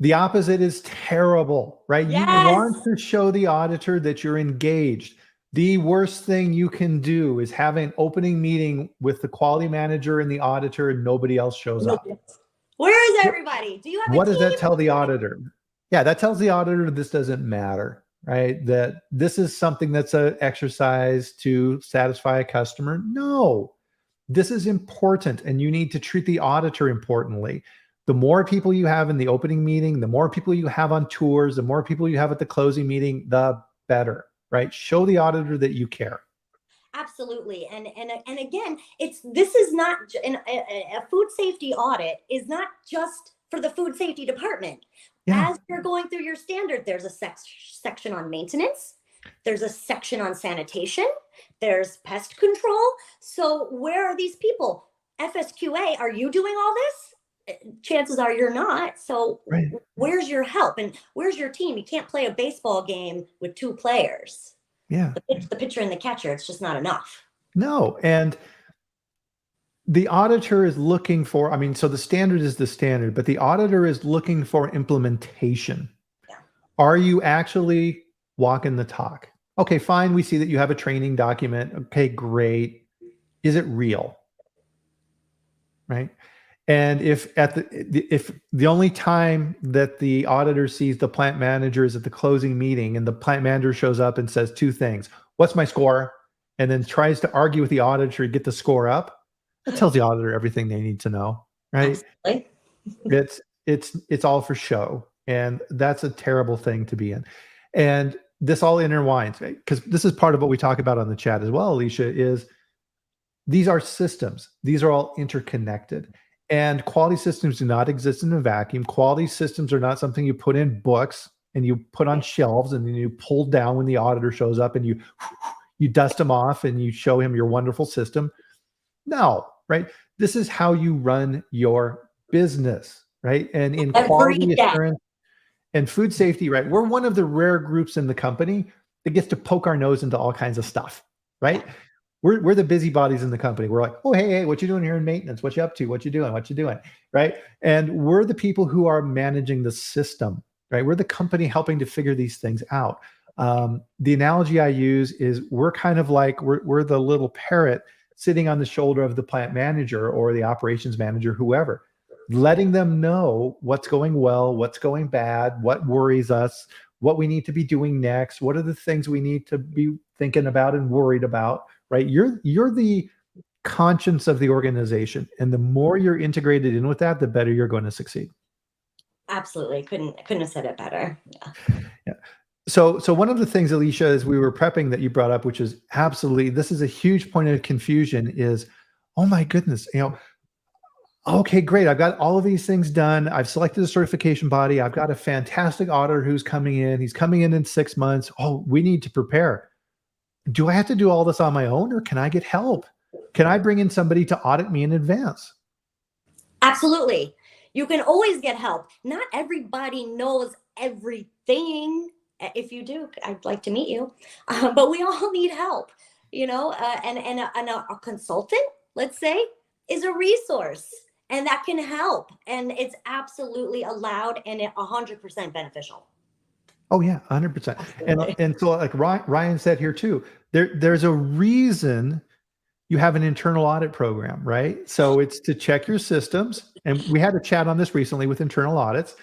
The opposite is terrible, right? Yes. You want to show the auditor that you're engaged. The worst thing you can do is have an opening meeting with the quality manager and the auditor and nobody else shows up. Where is everybody? Do you have What a does team? that tell the auditor? Yeah, that tells the auditor this doesn't matter, right? That this is something that's an exercise to satisfy a customer. No, This is important, and you need to treat the auditor importantly. The more people you have in the opening meeting, the more people you have on tours, the more people you have at the closing meeting, the better, right? Show the auditor that you care. Absolutely. And again, this is not a food safety audit is not just for the food safety department. Yeah. As you're going through your standard, there's a section on maintenance, there's a section on sanitation, there's pest control. So where are these people? FSQA, are you doing all this? Chances are you're not. So Right. where's your help and where's your team? You can't play a baseball game with 2 players. Yeah. The pitcher and the catcher, it's just not enough. No. And the auditor is looking for, I mean, so the standard is the standard, but the auditor is looking for implementation. Yeah. Are you actually walking the talk? Okay, fine. We see that you have a training document. Okay, great. Is it real? Right. And if the only time that the auditor sees the plant manager is at the closing meeting, and the plant manager shows up and says 2 things: "What's my score?" and then tries to argue with the auditor to get the score up, that tells the auditor everything they need to know, right? Absolutely. It's all for show, and that's a terrible thing to be in. And this all intertwines, right? Because this is part of what we talk about on the chat as well, Alicia, is these are systems. These are all interconnected. And quality systems do not exist in a vacuum. Quality systems are not something you put in books and you put on shelves and then you pull down when the auditor shows up and you dust him off and you show him your wonderful system. No, right? This is how you run your business, right? And in quality assurance and food safety, right? We're one of the rare groups in the company that gets to poke our nose into all kinds of stuff, right? We're the busybodies in the company. We're like, oh, hey, what you doing here in maintenance? What you up to? What you doing? Right? And we're the people who are managing the system, right? We're the company helping to figure these things out. The analogy I use is we're kind of like, we're the little parrot sitting on the shoulder of the plant manager or the operations manager, whoever, letting them know what's going well, what's going bad, what worries us, what we need to be doing next, what are the things we need to be thinking about and worried about. Right? You're the conscience of the organization. And the more you're integrated in with that, the better you're going to succeed. Absolutely. Couldn't have said it better. Yeah. So one of the things, Alicia, as we were prepping that you brought up, which is absolutely, this is a huge point of confusion, is, oh my goodness, okay, great. I've got all of these things done. I've selected a certification body. I've got a fantastic auditor who's coming in. He's coming in 6 months. Oh, we need to prepare. Do I have to do all this on my own, or can I get help? Can I bring in somebody to audit me in advance? Absolutely. You can always get help. Not everybody knows everything. If you do, I'd like to meet you. But we all need help, and a consultant, let's say, is a resource, and that can help. And it's absolutely allowed and 100% beneficial. Oh yeah, 100%. And so like Ryan said here too, there's a reason you have an internal audit program, right? So it's to check your systems. And we had a chat on this recently with internal audits,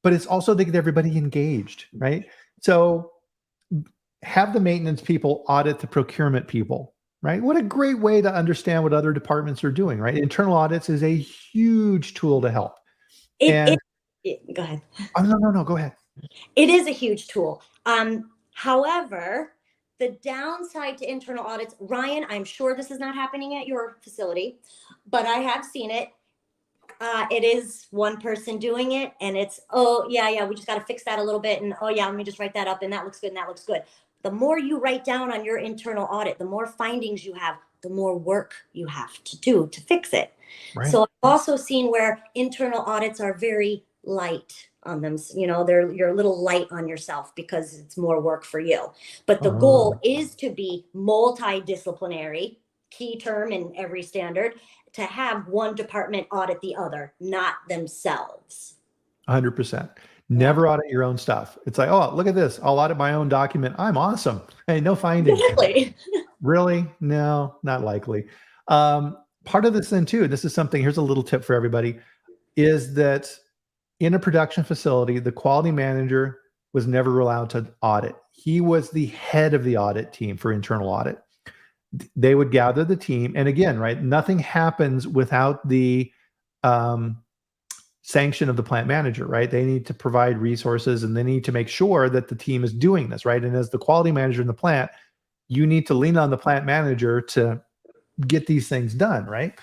but it's also to get everybody engaged, right? So have the maintenance people audit the procurement people, right? What a great way to understand what other departments are doing, right? Internal audits is a huge tool to help. Go ahead. Oh, no, go ahead. It is a huge tool. However, the downside to internal audits, Ryan, I'm sure this is not happening at your facility, but I have seen it. It is one person doing it, and it's, oh, yeah, we just got to fix that a little bit. And, oh, yeah, let me just write that up, and that looks good, and that looks good. The more you write down on your internal audit, the more findings you have, the more work you have to do to fix it. Right. So I've also seen where internal audits are very light on them. You're a little light on yourself because it's more work for you. But the goal is to be multidisciplinary, key term in every standard, to have one department audit the other, not themselves. 100%. Never audit your own stuff. It's like, oh, look at this. I'll audit my own document. I'm awesome. Hey, no findings. Exactly. Really? No, not likely. Part of this then too, and this is something, here's a little tip for everybody, is that in a production facility, the quality manager was never allowed to audit. He was the head of the audit team for internal audit. They would gather the team. And again, right, nothing happens without the sanction of the plant manager, right? They need to provide resources and they need to make sure that the team is doing this, right? And as the quality manager in the plant, you need to lean on the plant manager to get these things done, right?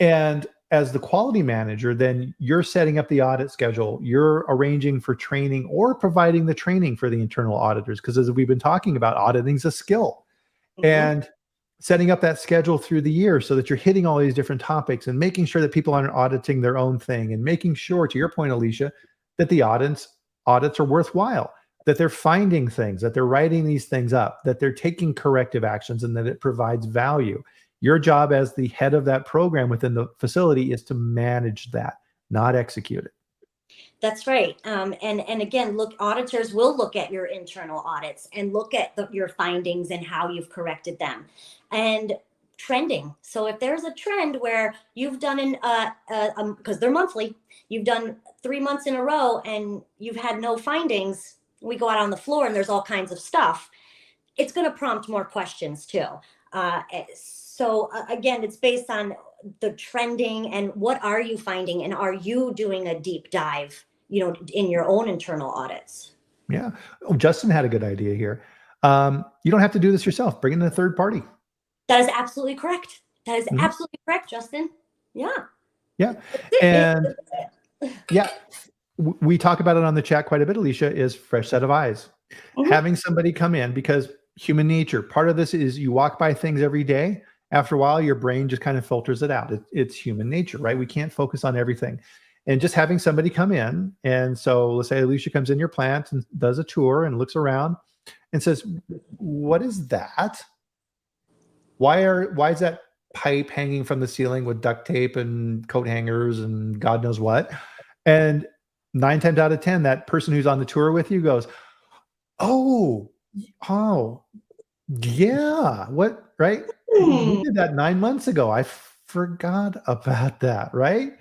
And as the quality manager, then you're setting up the audit schedule, you're arranging for training or providing the training for the internal auditors. Because as we've been talking about, auditing is a skill. And setting up that schedule through the year so that you're hitting all these different topics and making sure that people aren't auditing their own thing, and making sure, to your point, Alicia, that the audits are worthwhile, that they're finding things, that they're writing these things up, that they're taking corrective actions, and that it provides value. Your job as the head of that program within the facility is to manage that, not execute it. That's right. And again, auditors will look at your internal audits and look at your findings and how you've corrected them, and trending. So if there's a trend where you've done because they're monthly, you've done 3 months in a row and you've had no findings, we go out on the floor and there's all kinds of stuff. It's going to prompt more questions too. So again, it's based on the trending and what are you finding, and are you doing a deep dive, in your own internal audits? Yeah. Oh, Justin had a good idea here. You don't have to do this yourself. Bring in a third party. That is absolutely correct. That is absolutely correct, Justin. Yeah. Yeah. And yeah, we talk about it on the chat quite a bit, Alicia, is fresh set of eyes. Having somebody come in, because human nature, part of this is you walk by things every day. After a while, your brain just kind of filters it out. It's human nature, right? We can't focus on everything. And just having somebody come in, and so let's say Alicia comes in your plant and does a tour and looks around and says, "What is that? Why is that pipe hanging from the ceiling with duct tape and coat hangers and God knows what?" And 9 times out of 10, that person who's on the tour with you goes, "Oh, yeah, what, right? We did that 9 months ago. I forgot about that," right?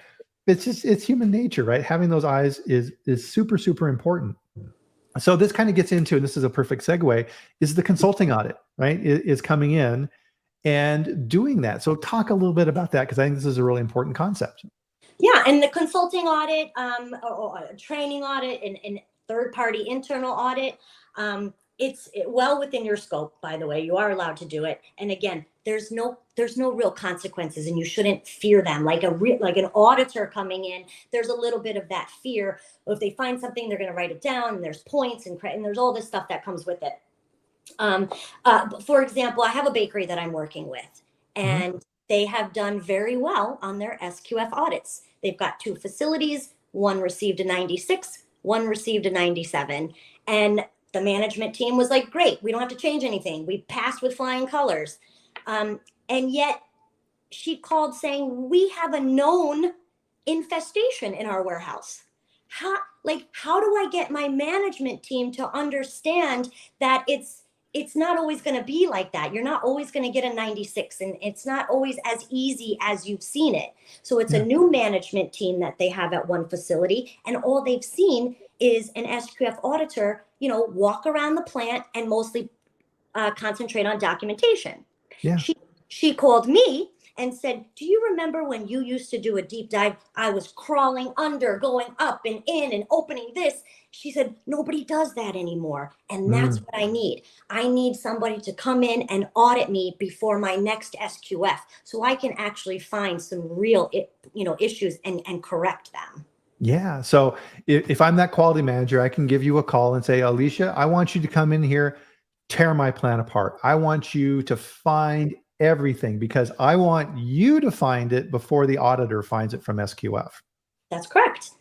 It's human nature, right? Having those eyes is super, super important. So this kind of gets into, and this is a perfect segue, is the consulting audit, right? Is coming in and doing that. So talk a little bit about that, because I think this is a really important concept. Yeah, and the consulting audit, or training audit, and third-party internal audit, it's well within your scope. By the way, you are allowed to do it. And again, there's no real consequences, and you shouldn't fear them. Like an auditor coming in, there's a little bit of that fear. If they find something, they're going to write it down, and there's points and there's all this stuff that comes with it. For example, I have a bakery that I'm working with, and they have done very well on their SQF audits. They've got 2 facilities. One received a 96, one received a 97. And the management team was like, "Great, we don't have to change anything. We passed with flying colors." And yet she called saying, "We have a known infestation in our warehouse." How do I get my management team to understand that it's not always going to be like that? You're not always going to get a 96, and it's not always as easy as you've seen it. So it's a new management team that they have at one facility, and all they've seen is an SQF auditor, walk around the plant and mostly concentrate on documentation. Yeah. She called me and said, "Do you remember when you used to do a deep dive? I was crawling under, going up and in and opening this." She said, "Nobody does that anymore. And that's what I need. I need somebody to come in and audit me before my next SQF, so I can actually find some real, issues and correct them." Yeah. So if I'm that quality manager, I can give you a call and say, "Alicia, I want you to come in here, tear my plant apart. I want you to find everything, because I want you to find it before the auditor finds it from SQF." That's correct.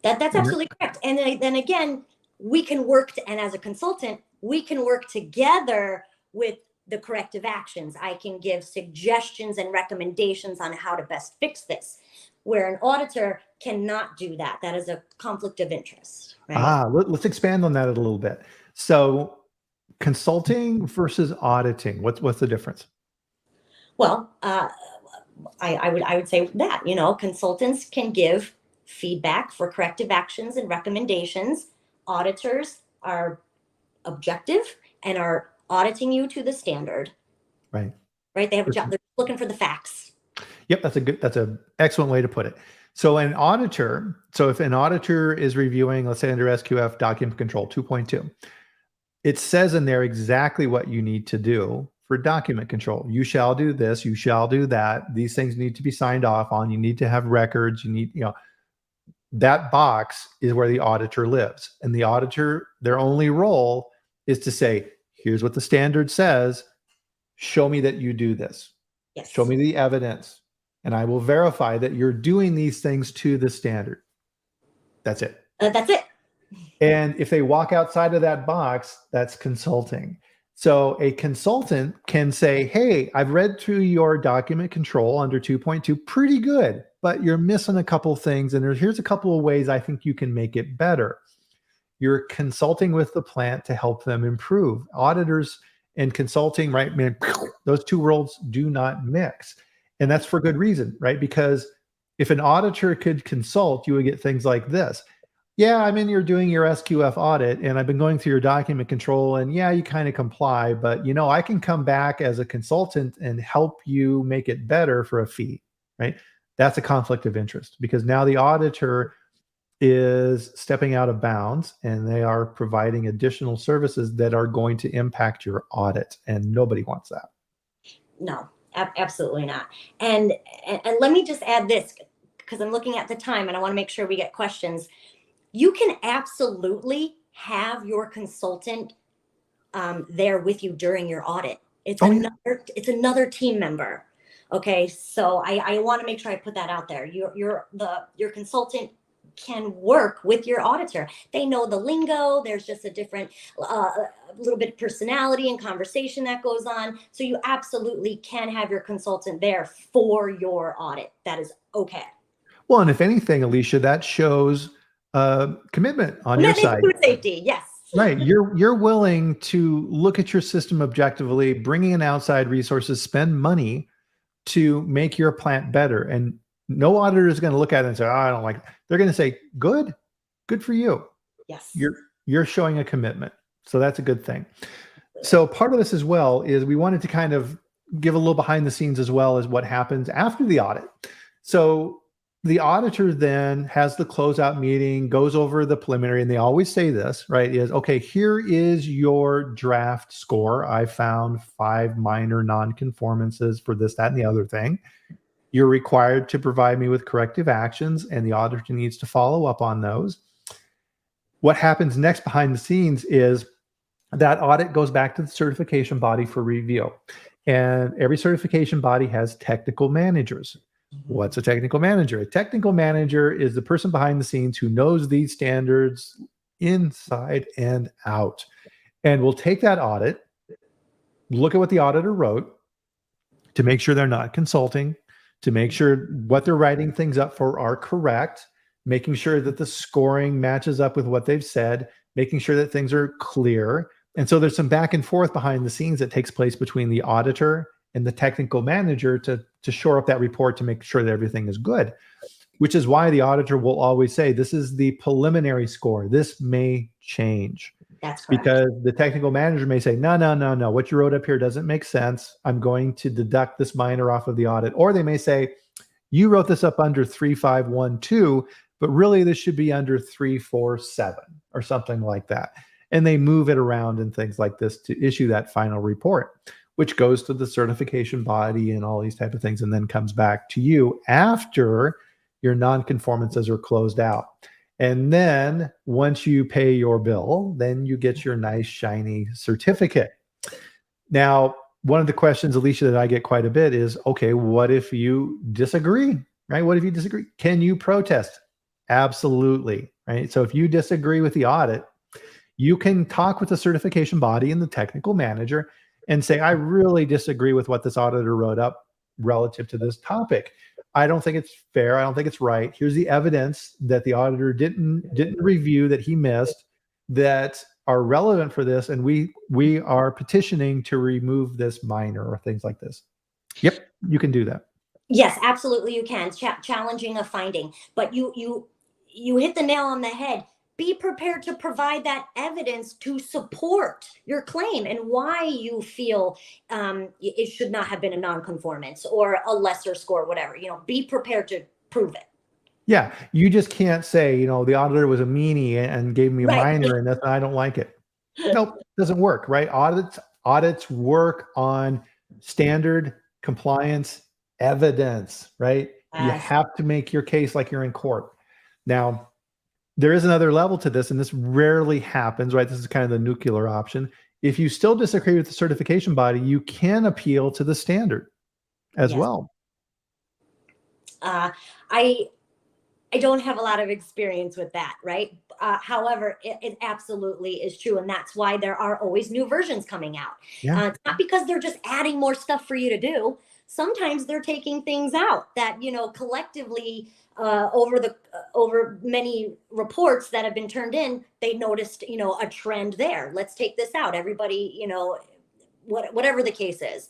That's absolutely correct. And then again, we can work, and as a consultant, we can work together with the corrective actions. I can give suggestions and recommendations on how to best fix this, where an auditor cannot do that. That is a conflict of interest. Right? Let's expand on that a little bit. So consulting versus auditing, what's the difference? Well, I would say that, consultants can give feedback for corrective actions and recommendations. Auditors are objective and are auditing you to the standard. Right. right? They have a job. They're looking for the facts. Yep, that's an excellent way to put it. So an auditor, so if an auditor is reviewing, let's say under SQF document control 2.2, it says in there exactly what you need to do for document control. You shall do this, you shall do that. These things need to be signed off on. You need to have records. You need, that box is where the auditor lives. And the auditor, their only role is to say, here's what the standard says. Show me that you do this. Yes. Show me the evidence. And I will verify that you're doing these things to the standard. That's it. That's it. And if they walk outside of that box, that's consulting. So a consultant can say, hey, I've read through your document control under 2.2, pretty good, but you're missing a couple things. And here's a couple of ways I think you can make it better. You're consulting with the plant to help them improve. Auditors and consulting, right? Man, those two worlds do not mix. And that's for good reason, right? Because if an auditor could consult, you would get things like this. Yeah, I'm in, you're doing your SQF audit and I've been going through your document control and yeah, you kind of comply, but I can come back as a consultant and help you make it better for a fee, right? That's a conflict of interest because now the auditor is stepping out of bounds and they are providing additional services that are going to impact your audit, and nobody wants that. No, absolutely not. And let me just add this because I'm looking at the time and I want to make sure we get questions. You can absolutely have your consultant there with you during your audit. It's another team member. Okay, so I want to make sure I put that out there. Your consultant can work with your auditor. They know the lingo. There's just a different, a little bit of personality and conversation that goes on. So you absolutely can have your consultant there for your audit. That is okay. Well, and if anything, Alicia, that shows commitment on your side. Food safety, yes. Right. You're willing to look at your system objectively, bringing in outside resources, spend money to make your plant better. And no auditor is going to look at it and say, oh, I don't like it. They're going to say, good for you. Yes. You're showing a commitment. So that's a good thing. So part of this as well is we wanted to kind of give a little behind the scenes as well as what happens after the audit. So the auditor then has the closeout meeting, goes over the preliminary, and they always say this, right, is, okay, here is your draft score. I found 5 minor nonconformances for this, that, and the other thing. You're required to provide me with corrective actions, and the auditor needs to follow up on those. What happens next behind the scenes is that audit goes back to the certification body for review. And every certification body has technical managers. What's a technical manager? A technical manager is the person behind the scenes who knows these standards inside and out. And we'll take that audit, look at what the auditor wrote to make sure they're not consulting, to make sure what they're writing things up for are correct, making sure that the scoring matches up with what they've said, making sure that things are clear. And so there's some back and forth behind the scenes that takes place between the auditor and the technical manager to shore up that report to make sure that everything is good, which is why the auditor will always say, this is the preliminary score. This may change. That's correct. Because the technical manager may say, no, what you wrote up here doesn't make sense. I'm going to deduct this minor off of the audit. Or they may say, you wrote this up under 3512, but really this should be under 347 or something like that. And they move it around and things like this to issue that final report, which goes to the certification body and all these type of things, and then comes back to you after your nonconformances are closed out. And then once you pay your bill, then you get your nice shiny certificate. Now, one of the questions, Alicia, that I get quite a bit is, okay, what if you disagree, right? What if you disagree? Can you protest? Absolutely, right? So if you disagree with the audit, you can talk with the certification body and the technical manager and say, I really disagree with what this auditor wrote up relative to this topic. I don't think it's fair. I don't think it's right. Here's the evidence that the auditor didn't review, that he missed, that are relevant for this, and we are petitioning to remove this minor or things like this. Yep, you can do that. Yes, absolutely you can. Challenging a finding. But you hit the nail on the head. be prepared to provide that evidence to support your claim and why you feel it should not have been a non-conformance or a lesser score, whatever. Be prepared to prove it. Yeah, you just can't say, the auditor was a meanie and gave me a Right. minor and I don't like it. Nope, doesn't work, right? Audits work on standard compliance evidence, right? You Yes. have to make your case like you're in court. Now, there is another level to this, and this rarely happens, right? This is kind of the nuclear option. If you still disagree with the certification body, you can appeal to the standard as Yes. well. I don't have a lot of experience with that, right? However, it absolutely is true. And that's why there are always new versions coming out. Yeah. It's not because they're just adding more stuff for you to do. Sometimes they're taking things out that, collectively over many reports that have been turned in, they noticed, a trend there. Let's take this out. Everybody, whatever the case is.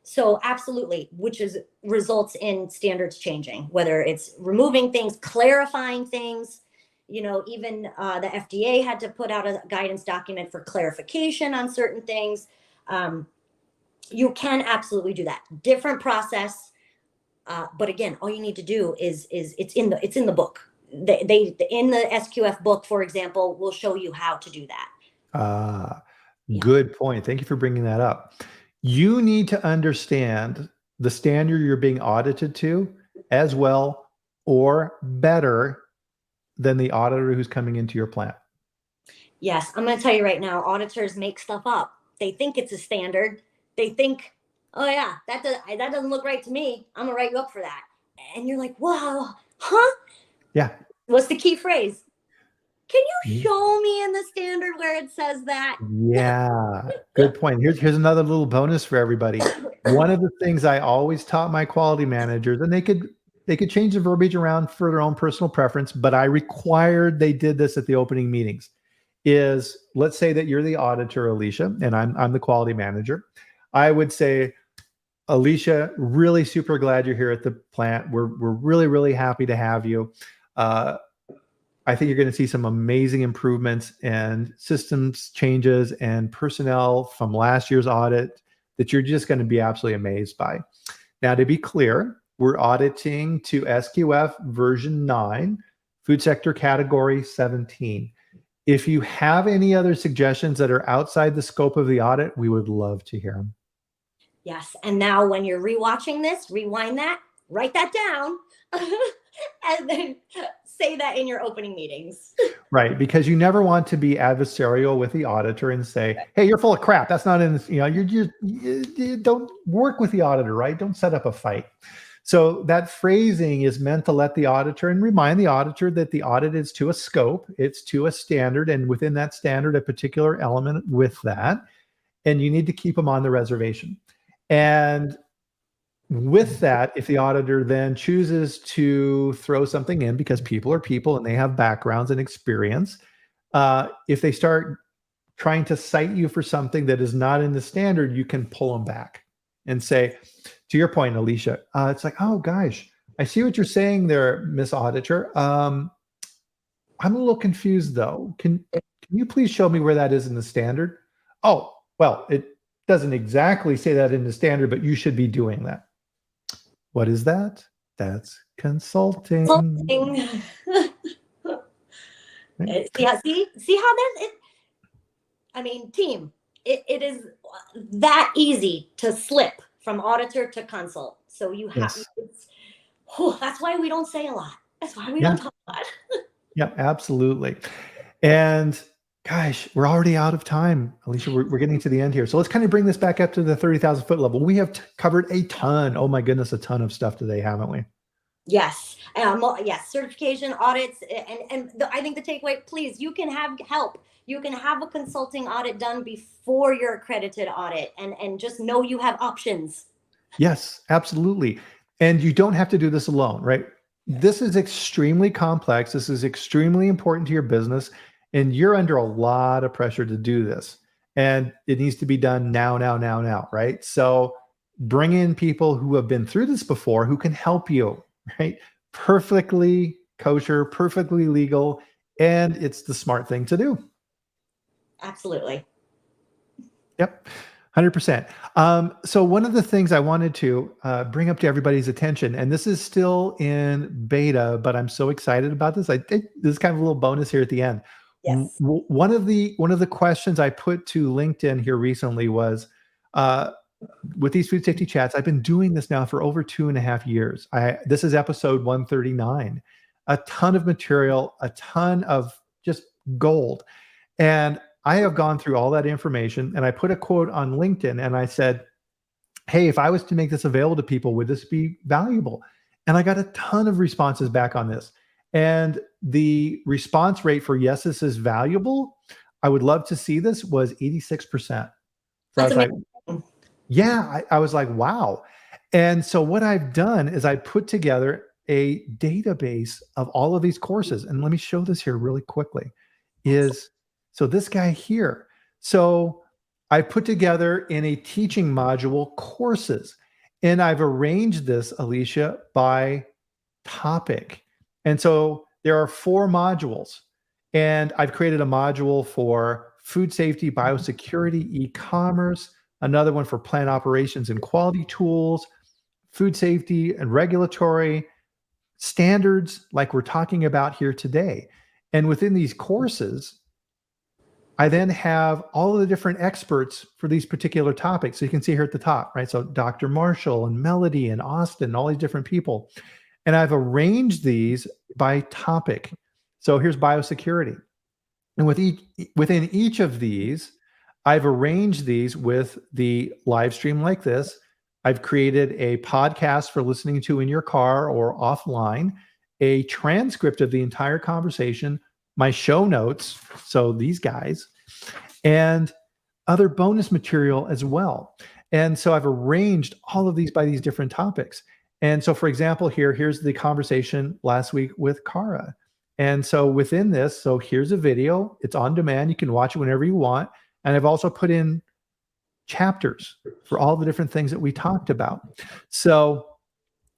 So absolutely, which results in standards changing, whether it's removing things, clarifying things, even the FDA had to put out a guidance document for clarification on certain things. You can absolutely do that. Different process. But again, all you need to do is it's in the book. They in the SQF book, for example, will show you how to do that. Good point. Thank you for bringing that up. You need to understand the standard you're being audited to as well or better than the auditor who's coming into your plant. Yes, I'm going to tell you right now, auditors make stuff up. They think it's a standard. They think, oh yeah, that doesn't look right to me. I'm going to write you up for that. And you're like, wow, huh? Yeah. What's the key phrase? Can you show me in the standard where it says that? Yeah, good point. Here's another little bonus for everybody. One of the things I always taught my quality managers, and they could change the verbiage around for their own personal preference, but I required they did this at the opening meetings, is let's say that you're the auditor, Alicia, and I'm the quality manager. I would say, Alicia, really super glad you're here at the plant. We're really, really happy to have you. I think you're going to see some amazing improvements and systems changes and personnel from last year's audit that you're just going to be absolutely amazed by. Now, to be clear, we're auditing to SQF version 9, food sector category 17. If you have any other suggestions that are outside the scope of the audit, we would love to hear them. Yes. And now when you're rewatching this, rewind that, write that down, and then say that in your opening meetings. Right, because you never want to be adversarial with the auditor and say, hey, you're full of crap. That's not in this, you don't work with the auditor, right? Don't set up a fight. So that phrasing is meant to let the auditor and remind the auditor that the audit is to a scope, it's to a standard, and within that standard, a particular element with that. And you need to keep them on the reservation. And with that, if the auditor then chooses to throw something in, because people are people and they have backgrounds and experience, if they start trying to cite you for something that is not in the standard, you can pull them back and say, to your point, Alicia, it's like, oh gosh, I see what you're saying there, Miss Auditor. I'm a little confused though. Can you please show me where that is in the standard? Oh, well, it doesn't exactly say that in the standard, but you should be doing that. What is that? That's consulting. Yeah, see how that team, it is that easy to slip from auditor to consult. So you have, that's why we don't say a lot. That's why we don't talk a lot. Yeah, absolutely. And gosh, we're already out of time. Alicia, we're getting to the end here. So let's kind of bring this back up to the 30,000 foot level. We have covered a ton. Oh my goodness, a ton of stuff today, haven't we? Yes. Yes. Certification, audits. I think the takeaway, please, you can have help. You can have a consulting audit done before your accredited audit and just know you have options. Yes, absolutely. And you don't have to do this alone, right? This is extremely complex. This is extremely important to your business. And you're under a lot of pressure to do this. And it needs to be done now, right? So bring in people who have been through this before, who can help you, right? Perfectly kosher, perfectly legal, and it's the smart thing to do. Absolutely. Yep. 100%. So one of the things I wanted to bring up to everybody's attention, and this is still in beta, but I'm so excited about this. I think this is kind of a little bonus here at the end. Yes. One of the questions I put to LinkedIn here recently was, with these food safety chats, I've been doing this now for over 2.5 years. This is episode 139. A ton of material, a ton of just gold. And I have gone through all that information, and I put a quote on LinkedIn, and I said, hey, if I was to make this available to people, would this be valuable? And I got a ton of responses back on this. And the response rate for yes, this is valuable, I would love to see this, was 86%. So I was like, yeah, I was like, wow. And so what I've done is I put together a database of all of these courses. And let me show this here really quickly. So this guy here. So I put together in a teaching module courses, and I've arranged this, Alicia, by topic. And so there are 4 modules, and I've created a module for food safety, biosecurity, e-commerce, another one for plant operations and quality tools, food safety and regulatory standards, like we're talking about here today. And within these courses, I then have all of the different experts for these particular topics. So you can see here at the top, right? So Dr. Marshall and Melody and Austin, all these different people. And I've arranged these by topic. So here's biosecurity. And within each of these, I've arranged these with the live stream like this. I've created a podcast for listening to in your car or offline, a transcript of the entire conversation, my show notes, so these guys, and other bonus material as well. And so I've arranged all of these by these different topics. And so, for example, here's the conversation last week with Cara. And so within this, so here's a video. It's on demand. You can watch it whenever you want. And I've also put in chapters for all the different things that we talked about. So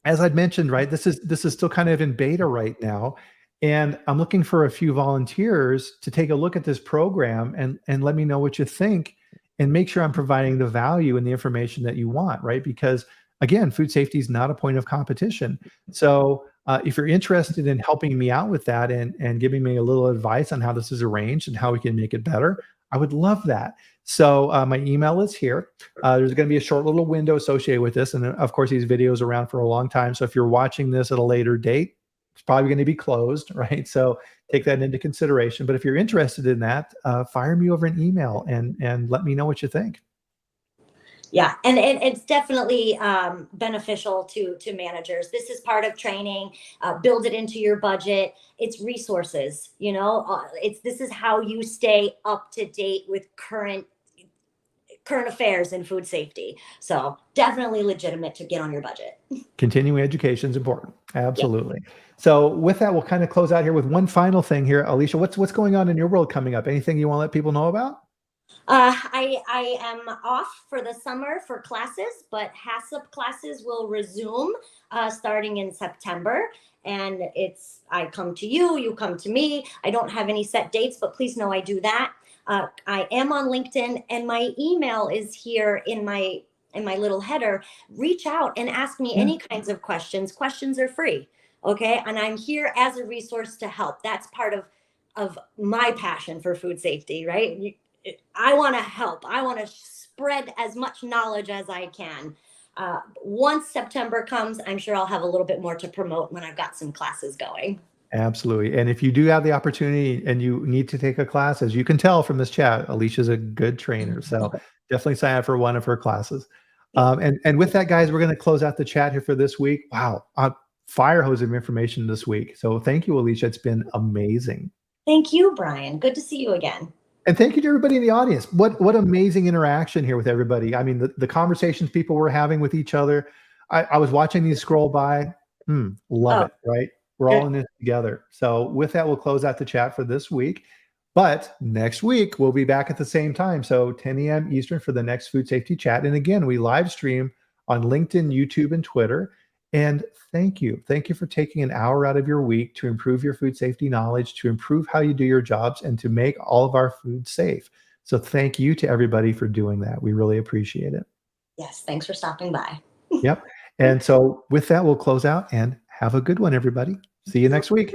as I'd mentioned, right, this is still kind of in beta right now. And I'm looking for a few volunteers to take a look at this program and let me know what you think, and make sure I'm providing the value and the information that you want, right? Because again, food safety is not a point of competition. So if you're interested in helping me out with that and giving me a little advice on how this is arranged and how we can make it better, I would love that. So my email is here. There's going to be a short little window associated with this. And of course, these videos are around for a long time. So if you're watching this at a later date, it's probably going to be closed, right? So take that into consideration. But if you're interested in that, fire me over an email and let me know what you think. Yeah, and it's definitely beneficial to managers. This is part of training. Build it into your budget. It's resources. This is how you stay up to date with current affairs in food safety. So definitely legitimate to get on your budget. Continuing education is important. Absolutely. Yep. So with that, we'll kind of close out here with one final thing here. Alicia, what's going on in your world coming up? Anything you want to let people know about? I am off for the summer for classes, but HACCP classes will resume starting in September. And I come to you, you come to me. I don't have any set dates, but please know I do that. I am on LinkedIn, and my email is here in my little header. Reach out and ask me any kinds of questions. Questions are free. Okay. And I'm here as a resource to help. That's part of my passion for food safety, right? I want to help. I want to spread as much knowledge as I can. Once September comes, I'm sure I'll have a little bit more to promote when I've got some classes going. Absolutely. And if you do have the opportunity and you need to take a class, as you can tell from this chat, Alicia's a good trainer. So definitely sign up for one of her classes. And with that, guys, we're going to close out the chat here for this week. Wow. Fire hose of information this week. So thank you, Alicia. It's been amazing. Thank you, Bryan. Good to see you again. And thank you to everybody in the audience. What amazing interaction here with everybody. I mean, the conversations people were having with each other. I was watching these scroll by. Love it, right? We're all in this together. So with that, we'll close out the chat for this week. But next week, we'll be back at the same time. So 10 a.m. Eastern for the next food safety chat. And again, we live stream on LinkedIn, YouTube, and Twitter. And thank you. Thank you for taking an hour out of your week to improve your food safety knowledge, to improve how you do your jobs, and to make all of our food safe. So thank you to everybody for doing that. We really appreciate it. Yes, thanks for stopping by. Yep. And so with that, we'll close out and have a good one, everybody. See you next week.